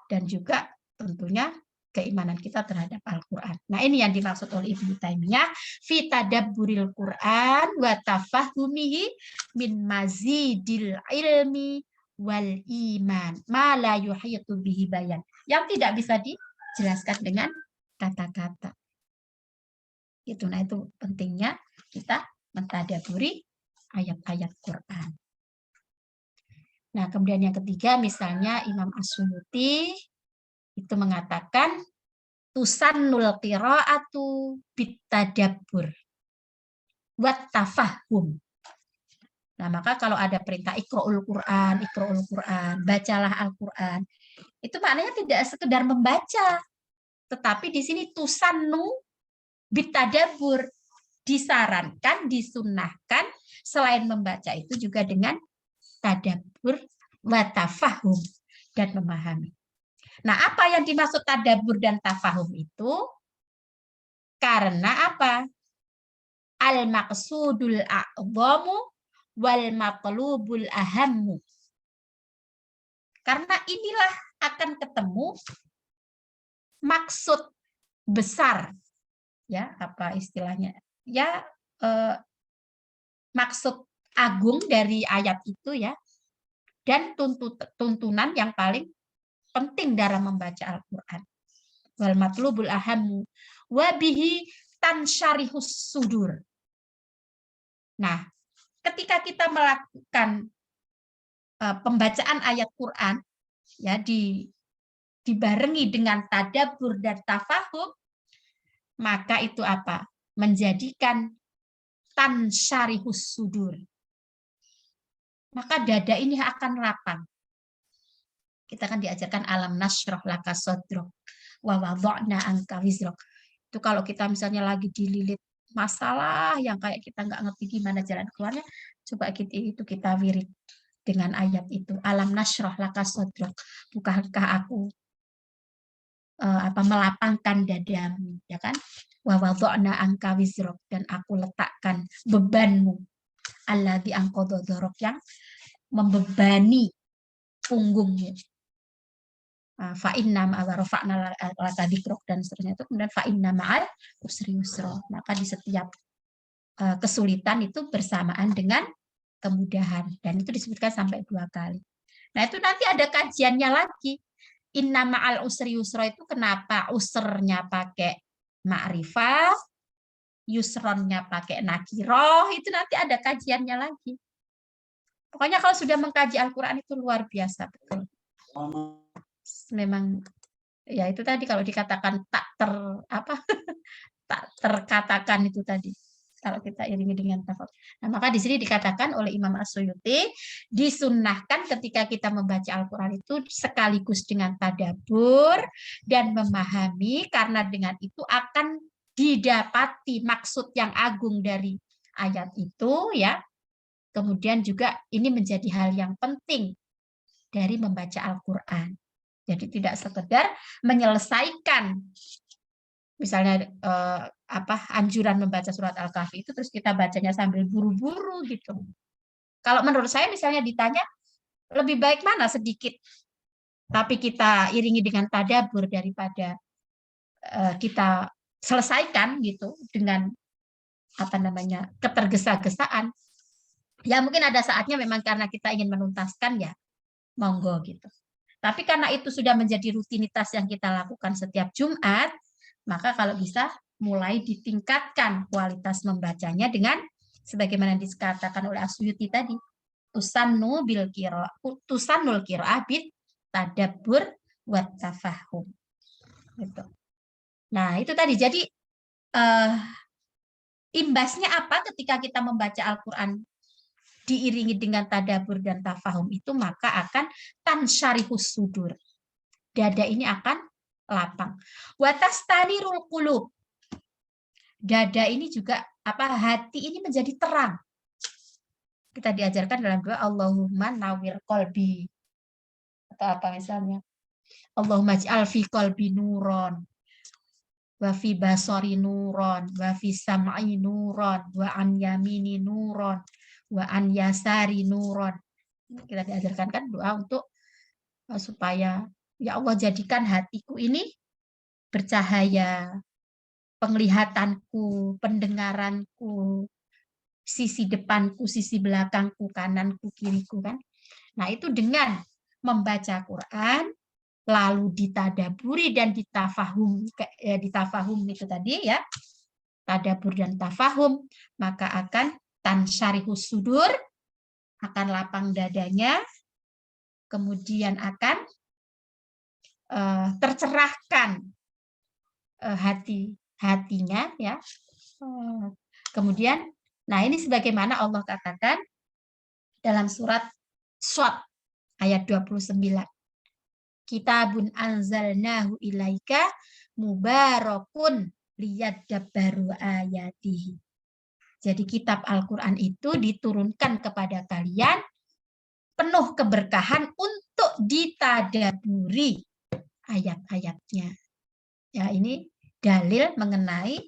Dan juga tentunya keimanan kita terhadap Al-Quran. Nah, ini yang dimaksud oleh Ibnu Taimiyah, fi tadabburil Quran wa tafahumihi min mazidil ilmi wal iman ma la yuhitu bihi bayan, yang tidak bisa dijelaskan dengan kata-kata. Itu, nah itu pentingnya kita mentadaburi ayat-ayat Quran. Nah, kemudian yang ketiga, misalnya Imam As-Suyuti itu mengatakan tusannul qira'atu bitadabbur wat tafahum. Nah, maka kalau ada perintah iqra'ul Qur'an, bacalah Al-Qur'an, itu maknanya tidak sekedar membaca, tetapi di sini tusannu bitadabbur, disarankan, disunnahkan selain membaca itu juga dengan tadabbur wa tafahum, dan memahami. Nah, apa yang dimaksud tadabbur dan tafahum itu? Karena apa? Al-maqsudul a'zamu wal matlubul ahammu. Karena inilah akan ketemu maksud besar, ya, apa istilahnya? Ya, maksud agung dari ayat itu, ya, dan tuntunan yang paling penting dalam membaca Al-Qur'an. Wal matlubul ahammu wa bihi tansyarihus sudur. Nah, ketika kita melakukan pembacaan ayat Quran, ya, dibarengi dengan tadabbur dan tafahum, maka itu apa? Menjadikan tansyarihus sudur. Maka dada ini akan lapang. Kita kan diajarkan alam nasyrah laka sadrak wa wada'na anka wizrak. Itu kalau kita misalnya lagi dililit masalah yang kayak kita nggak ngerti gimana jalan keluarnya, coba kita wirid dengan ayat itu, alam nasyrah laka sadrak, bukankah aku melapangkan dadamu, ya kan, wa wada'na anka wizrak, dan aku letakkan bebanmu, alladzi anqadha dhahrak, yang membebani punggungmu, fa inna ma'a rafa'na laka dzikrok, dan seterusnya itu. Kemudian fa inna ma'al usri yusra, maka di setiap kesulitan itu bersamaan dengan kemudahan, dan itu disebutkan sampai 2 kali. Nah, itu nanti ada kajiannya lagi. Inna ma'al usri yusra itu kenapa usrnya pakai ma'rifah, yusronnya pakai nakiroh, itu nanti ada kajiannya lagi. Pokoknya kalau sudah mengkaji Al-Quran itu luar biasa, betul. Memang ya itu tadi, kalau dikatakan tak terkatakan itu tadi, kalau kita iringi dengan tafakkur. Nah, maka di sini dikatakan oleh Imam As-Suyuti, disunnahkan ketika kita membaca Al-Quran itu sekaligus dengan tadabbur dan memahami, karena dengan itu akan didapati maksud yang agung dari ayat itu, ya. Kemudian juga ini menjadi hal yang penting dari membaca Al-Quran. Jadi tidak sekedar menyelesaikan, misalnya anjuran membaca surat Al-Kahfi itu terus kita bacanya sambil buru-buru gitu. Kalau menurut saya misalnya ditanya lebih baik mana, sedikit tapi kita iringi dengan tadabbur daripada kita selesaikan gitu dengan ketergesa-gesaan. Ya mungkin ada saatnya memang karena kita ingin menuntaskan, ya monggo gitu. Tapi karena itu sudah menjadi rutinitas yang kita lakukan setiap Jumat, maka kalau bisa mulai ditingkatkan kualitas membacanya dengan sebagaimana dikatakan oleh As-Suyuti tadi, tusannul qiraah bit tadabbur wat tafahum. Gitu. Nah, itu tadi. Jadi imbasnya apa ketika kita membaca Al-Qur'an diiringi dengan tadabbur dan tafahum itu, maka akan tansyarihus sudur. Dada ini akan lapang. Wa tastanirul qulub. Dada ini juga hati ini menjadi terang. kita diajarkan dalam doa Allahumma nawwir qalbi atau apa misalnya Allahumma ij'al fi qalbi nuron wa fi basari nuron wa fi sam'i nuron wa an yamini nuron wa an yasari nuron. Kita diajarkan kan doa untuk supaya ya Allah jadikan hatiku ini bercahaya, penglihatanku, pendengaranku, sisi depanku, sisi belakangku, kananku, kiriku kan. Nah, itu dengan membaca Quran lalu ditadaburi dan ditafahum, ditafahum itu tadi ya. Tadabur dan tafahum, maka akan tansyarihus sudur, akan lapang dadanya, kemudian akan tercerahkan hatinya ya. Kemudian nah ini sebagaimana Allah katakan dalam surat Shad ayat 29. Kitabun anzalnahu ilaika mubarakun liyadabbaru ayatihi. Jadi kitab Al-Qur'an itu diturunkan kepada kalian penuh keberkahan untuk ditadaburi ayat-ayatnya. Ya, ini dalil mengenai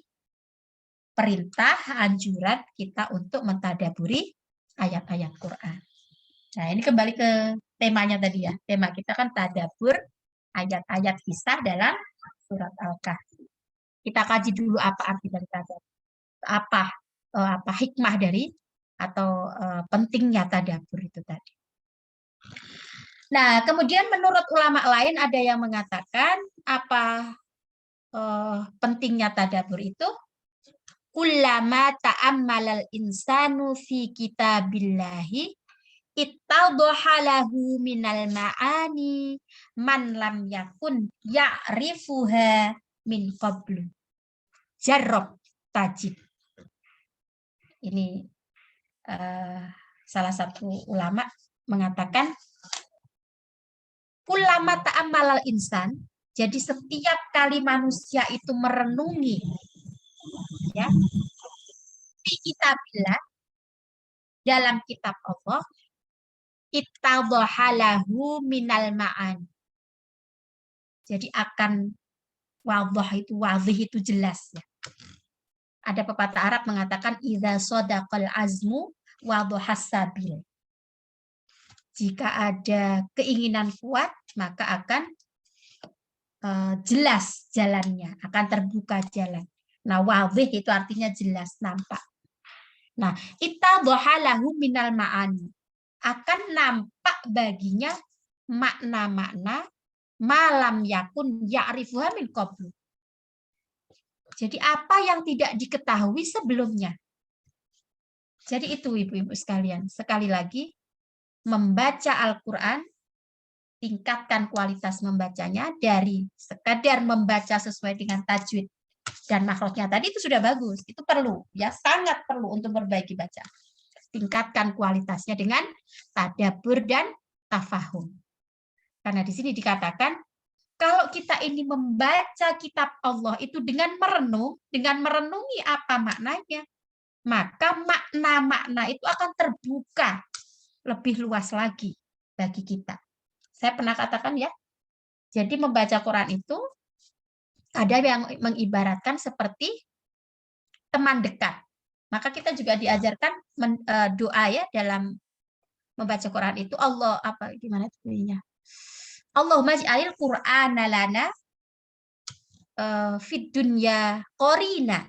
perintah anjuran kita untuk mentadaburi ayat-ayat Quran. Nah, ini kembali ke temanya tadi ya. Tema kita kan tadabur ayat-ayat kisah dalam surat Al-Kahfi. Kita kaji dulu apa arti dari tadabur. Apa hikmah dari atau pentingnya tadabur itu tadi. Nah, kemudian menurut ulama lain ada yang mengatakan apa pentingnya tadabur itu kullama ta'ammalal insanu fi kitabillahi ittadhaha lahu minal ma'ani man lam yakun ya'rifuha min qablu jarrab tajib. Ini salah satu ulama mengatakan kullama ta'ammalal insan, jadi setiap kali manusia itu merenungi ya fi kitabillah dalam kitab Allah ittadhaha lahu minal ma'an. Jadi akan wadhih itu jelas ya. Ada pepatah Arab mengatakan idza sadaqal azmu wadhahas sabil. Jika ada keinginan kuat maka akan jelas jalannya, akan terbuka jalan. Nah, wadhih itu artinya jelas, nampak. Nah, ittadhaha lahu minal ma'ani. Akan nampak baginya makna-makna malam yakun ya'rifuha min qablu. Jadi apa yang tidak diketahui sebelumnya. Jadi itu ibu-ibu sekalian, sekali lagi membaca Al-Qur'an, tingkatkan kualitas membacanya dari sekadar membaca sesuai dengan tajwid dan makhrajnya tadi itu sudah bagus, itu perlu ya, sangat perlu untuk memperbaiki bacaan. Tingkatkan kualitasnya dengan tadabbur dan tafahum. Karena di sini dikatakan kalau kita ini membaca kitab Allah itu dengan merenungi apa maknanya, maka makna-makna itu akan terbuka lebih luas lagi bagi kita. Saya pernah katakan ya, jadi membaca Quran itu ada yang mengibaratkan seperti teman dekat. Maka kita juga diajarkan doa ya dalam membaca Quran itu Allah apa gimana tulisannya? Allahumma ij'alil Qur'ana lana fid dunya qarina.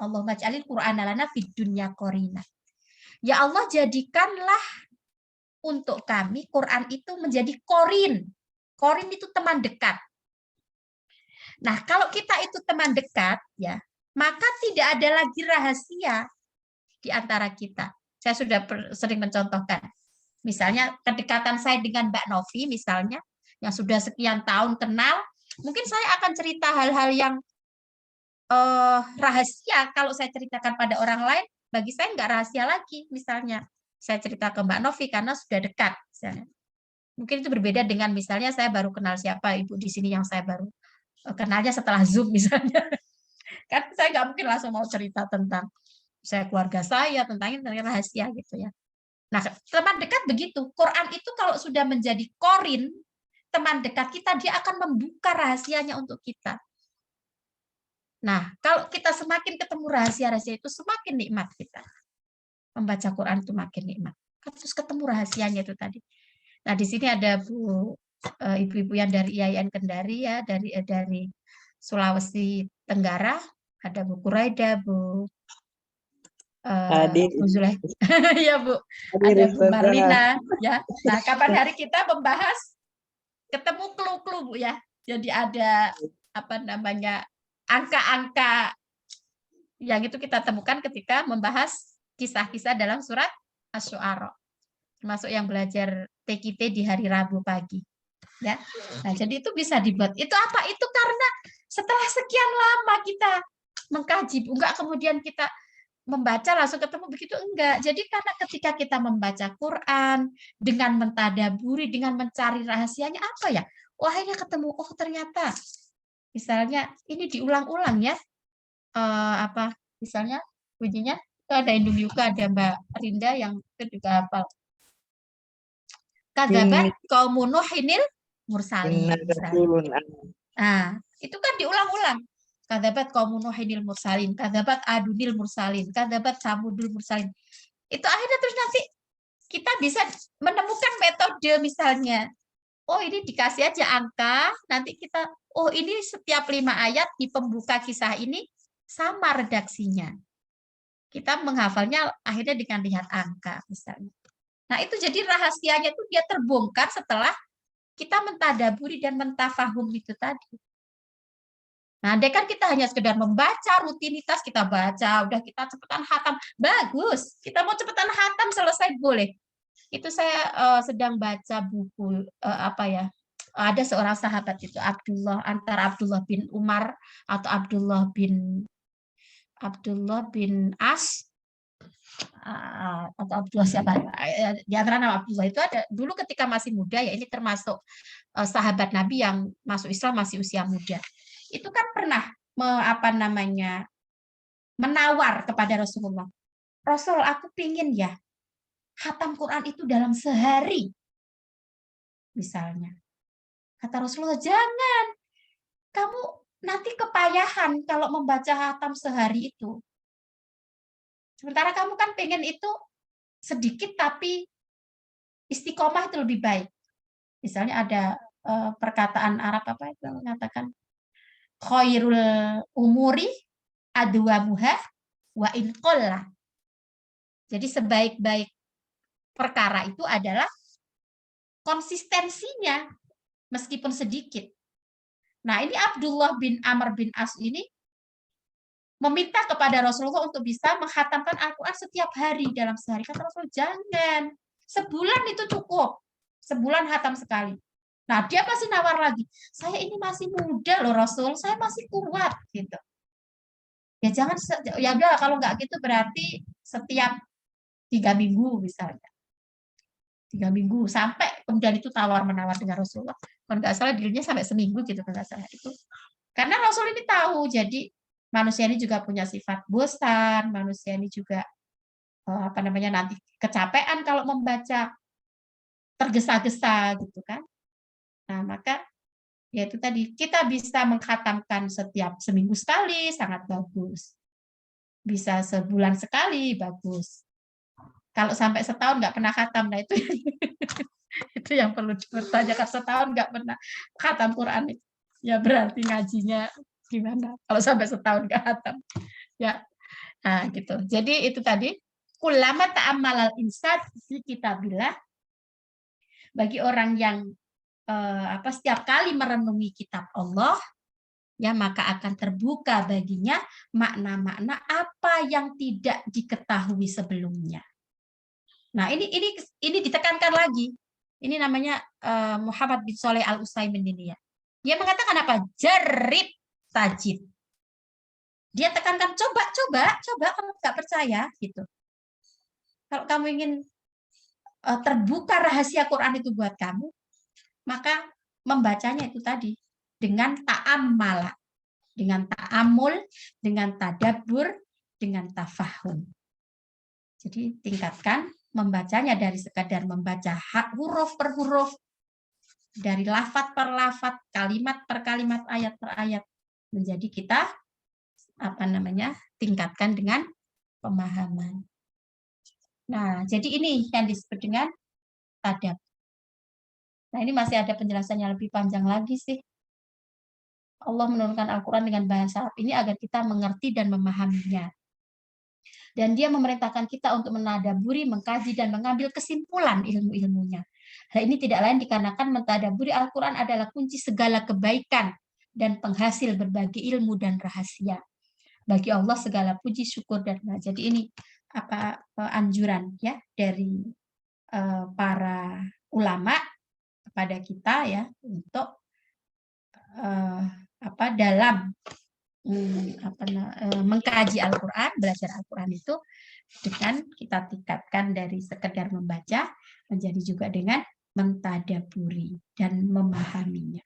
Allahumma ij'alil Qur'ana lana fid dunya qarina. Ya Allah, jadikanlah untuk kami Quran itu menjadi qarin. Qarin itu teman dekat. Nah, kalau kita itu teman dekat ya, maka tidak ada lagi rahasia di antara kita. Saya sudah sering mencontohkan. Misalnya kedekatan saya dengan Mbak Novi misalnya, yang sudah sekian tahun kenal, mungkin saya akan cerita hal-hal yang rahasia. Kalau saya ceritakan pada orang lain, bagi saya nggak rahasia lagi. Misalnya saya cerita ke Mbak Novi karena sudah dekat. Misalnya. Mungkin itu berbeda dengan misalnya saya baru kenal siapa ibu di sini yang saya baru kenalnya setelah Zoom misalnya. Kan saya nggak mungkin langsung mau cerita tentang saya keluarga saya, tentang ini rahasia gitu ya. Nah, teman dekat begitu. Quran itu kalau sudah menjadi korin, teman dekat kita, dia akan membuka rahasianya untuk kita. Nah, kalau kita semakin ketemu rahasia-rahasia itu, semakin nikmat kita. Membaca Quran itu makin nikmat. Terus ketemu rahasianya itu tadi. Nah, di sini ada ibu-ibu yang dari IAIN Kendari ya, dari Sulawesi Tenggara, ada Bu Quraida, Bu Hadir, Bu Zuleh, ya Bu, hadir ada Bu Ustazah. Marlina, ya. Nah, kapan hari kita membahas ketemu clue-clue Bu ya. Jadi ada apa namanya angka-angka yang itu kita temukan ketika membahas kisah-kisah dalam surat Asy-Syu'ara. Termasuk yang belajar TKT di hari Rabu pagi. Ya. Nah, jadi itu bisa dibuat. Itu apa? Itu karena setelah sekian lama kita mengkaji, enggak kemudian kita membaca langsung ketemu begitu, enggak. Jadi karena ketika kita membaca Quran dengan mentadaburi, dengan mencari rahasianya apa ya? Oh, akhirnya ketemu, oh ternyata misalnya ini diulang-ulang ya. Apa misalnya bunyinya ada Indung Yuka, ada Mbak Rinda yang itu juga hafal. Kadzabat qaumun Nuhinil mursalin. Nah, itu kan diulang-ulang. Kadzabat qaumun Nuhinil mursalin, kadzabat adunil mursalin, kadzabat samudul mursalin. Itu akhirnya terus nanti kita bisa menemukan metode misalnya. Oh, ini dikasih aja angka, nanti kita, oh ini setiap 5 ayat di pembuka kisah ini sama redaksinya. Kita menghafalnya akhirnya dengan lihat angka misalnya. Nah, itu jadi rahasianya itu dia terbongkar setelah kita mentadaburi dan mentafahum itu tadi. Nah, andai kan kita hanya sekedar membaca, rutinitas kita baca, udah kita cepetan hatam, bagus. Kita mau cepetan hatam selesai boleh. Itu saya sedang baca buku apa ya? Ada seorang sahabat itu antara Abdullah bin Umar atau Abdullah bin As atau Abdullah siapa di antara nama Abdullah itu ada dulu ketika masih muda ya, ini termasuk sahabat Nabi yang masuk Islam masih usia muda. Itu kan pernah menawar kepada Rasulullah. Rasul, aku pingin ya khatam Quran itu dalam sehari. Misalnya. Kata Rasulullah, jangan. Kamu nanti kepayahan kalau membaca khatam sehari itu. Sementara kamu kan pengen itu sedikit tapi istiqomah itu lebih baik. Misalnya ada perkataan Arab apa itu mengatakan khairul umuri adwamuha wa in qalla. Jadi sebaik-baik perkara itu adalah konsistensinya meskipun sedikit. Nah, ini Abdullah bin Amr bin As ini meminta kepada Rasulullah untuk bisa menghatamkan Al-Quran setiap hari dalam sehari. Kata Rasul, jangan. Sebulan itu cukup. Sebulan hatam sekali. Nah, dia masih nawar lagi. Saya ini masih muda loh Rasul, saya masih kuat gitu. Ya jangan, ya udah kalau nggak gitu berarti setiap 3 minggu misalnya. 3 minggu sampai kemudian itu tawar-menawar dengan Rasulullah. Kalau nggak salah dirinya sampai seminggu gitu kalau nggak salah itu. Karena Rasul ini tahu, jadi manusia ini juga punya sifat bosan, manusia ini juga nanti kecapean kalau membaca tergesa-gesa gitu kan. Nah, maka ya itu tadi kita bisa mengkhatamkan setiap seminggu sekali sangat bagus. Bisa sebulan sekali bagus. Kalau sampai setahun nggak pernah khatam, nah itu itu yang perlu dipertanyakan. Setahun nggak pernah khatam Quran, ya berarti ngajinya gimana? Kalau sampai setahun nggak khatam, ya, nah gitu. Jadi itu tadi kullama ta'ammalal insan fi kitabillah, bagi orang yang setiap kali merenungi kitab Allah, ya maka akan terbuka baginya makna-makna apa yang tidak diketahui sebelumnya. Nah, ini ditekankan lagi. Ini namanya Muhammad bin Shalih Al-Utsaimin ini ya. Dia mengatakan apa? Jarib tajid. Dia tekankan coba kamu nggak percaya gitu. Kalau kamu ingin terbuka rahasia Quran itu buat kamu, maka membacanya itu tadi dengan ta'ammala, dengan ta'amul, dengan tadabbur, dengan tafahum. Jadi tingkatkan membacanya dari sekadar membaca huruf per huruf, dari lafaz per lafaz, kalimat per kalimat, ayat per ayat, menjadi kita tingkatkan dengan pemahaman. Nah, jadi ini yang disebut dengan tadab. Nah, ini masih ada penjelasannya lebih panjang lagi sih. Allah menurunkan Al-Quran dengan bahasa Arab ini agar kita mengerti dan memahaminya. Dan dia memerintahkan kita untuk menadaburi, mengkaji, dan mengambil kesimpulan ilmu-ilmunya. Hal ini tidak lain dikarenakan mentadaburi Al-Quran adalah kunci segala kebaikan dan penghasil berbagai ilmu dan rahasia. Bagi Allah segala puji, syukur, dan jadi ini anjuran ya dari para ulama kepada kita ya untuk dalam mengkaji Al-Quran, belajar Al-Quran itu dengan kita tingkatkan dari sekedar membaca menjadi juga dengan mentadaburi dan memahaminya.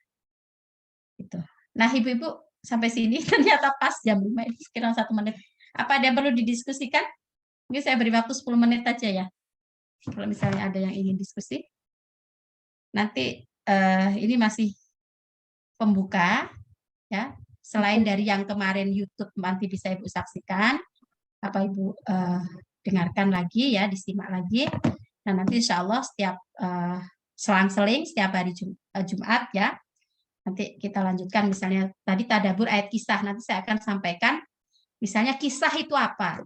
Gitu. Nah, ibu-ibu sampai sini ternyata pas jam 5 ini sekitar 1 menit. Apa ada yang perlu didiskusikan? Mungkin saya beri waktu 10 menit aja ya. Kalau misalnya ada yang ingin diskusi. Nanti ini masih pembuka ya. Selain dari yang kemarin YouTube nanti bisa Ibu saksikan, Ibu dengarkan lagi ya, disimak lagi. Nah, nanti insya Allah setiap selang-seling setiap hari Jumat ya, nanti kita lanjutkan misalnya tadi tadabur ayat kisah, nanti saya akan sampaikan misalnya kisah itu apa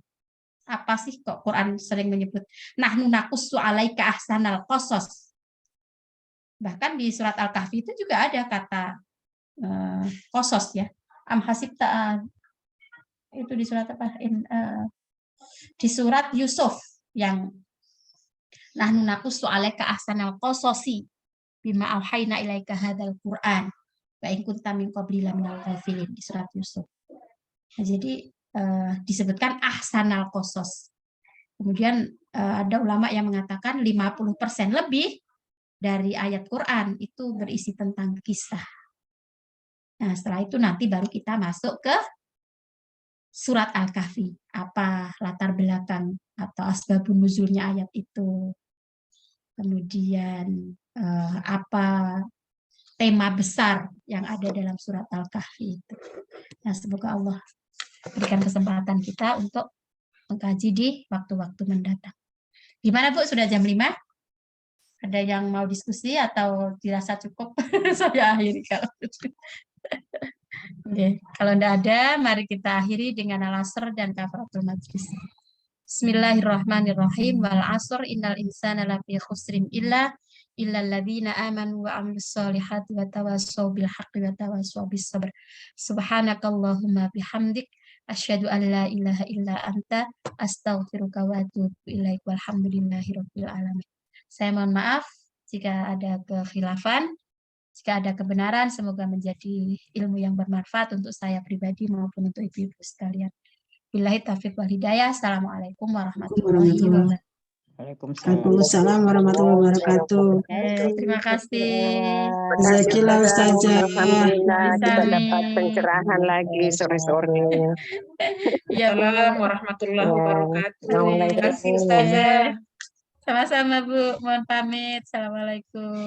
sih kok Quran sering menyebut nahnu naqussu 'alaika ahsanal qasas. Bahkan di surat Al-Kahfi itu juga ada kata qasas ya. Am hasibta itu di surat apa? Di surat Yusuf yang nahnu naqussu 'alaika ahsanal qasasi bima auhayna ilaika hadzal Qur'an wa in kunta min qabli laminal ghafilin di surat Yusuf. Nah, jadi disebutkan ahsanal qasas. Kemudian ada ulama yang mengatakan 50% lebih dari ayat Quran itu berisi tentang kisah. Nah, setelah itu nanti baru kita masuk ke surat Al-Kahfi. Apa latar belakang atau asbabun nuzulnya ayat itu. Kemudian apa tema besar yang ada dalam surat Al-Kahfi itu. Nah, semoga Allah berikan kesempatan kita untuk mengkaji di waktu-waktu mendatang. Gimana Bu, sudah jam 5? Ada yang mau diskusi atau dirasa cukup? Saya akhiri kalau Oke, kalau tidak ada, mari kita akhiri dengan al-asr dan kafaratul majlis. Bismillahirrahmanirrahim. Wal asr innal insana lafi khusrin illal ladzina amanu wa amilus solihati wa tawassaw bil haqqi wa tawassaw bis sabr. Subhanakallahumma bihamdik asyhadu an la ilaha illa anta astaghfiruka wa atubu ilaik. Walhamdulillahirabbil alamin. Saya mohon maaf jika ada kekhilafan. Jika ada kebenaran, semoga menjadi ilmu yang bermanfaat untuk saya pribadi maupun untuk ibu-ibu sekalian. Billahi taufiq wal hidayah. Assalamualaikum warahmatullahi wabarakatuh. Waalaikumsalam warahmatullahi wabarakatuh. Terima kasih. Jazakillah Ustazah. Alhamdulillah kita dapat pencerahan lagi sore-sore. Ya, Assalamualaikum warahmatullahi wabarakatuh. Assalamualaikum. Terima kasih Ustazah. Sama-sama Bu, mohon pamit. Assalamualaikum.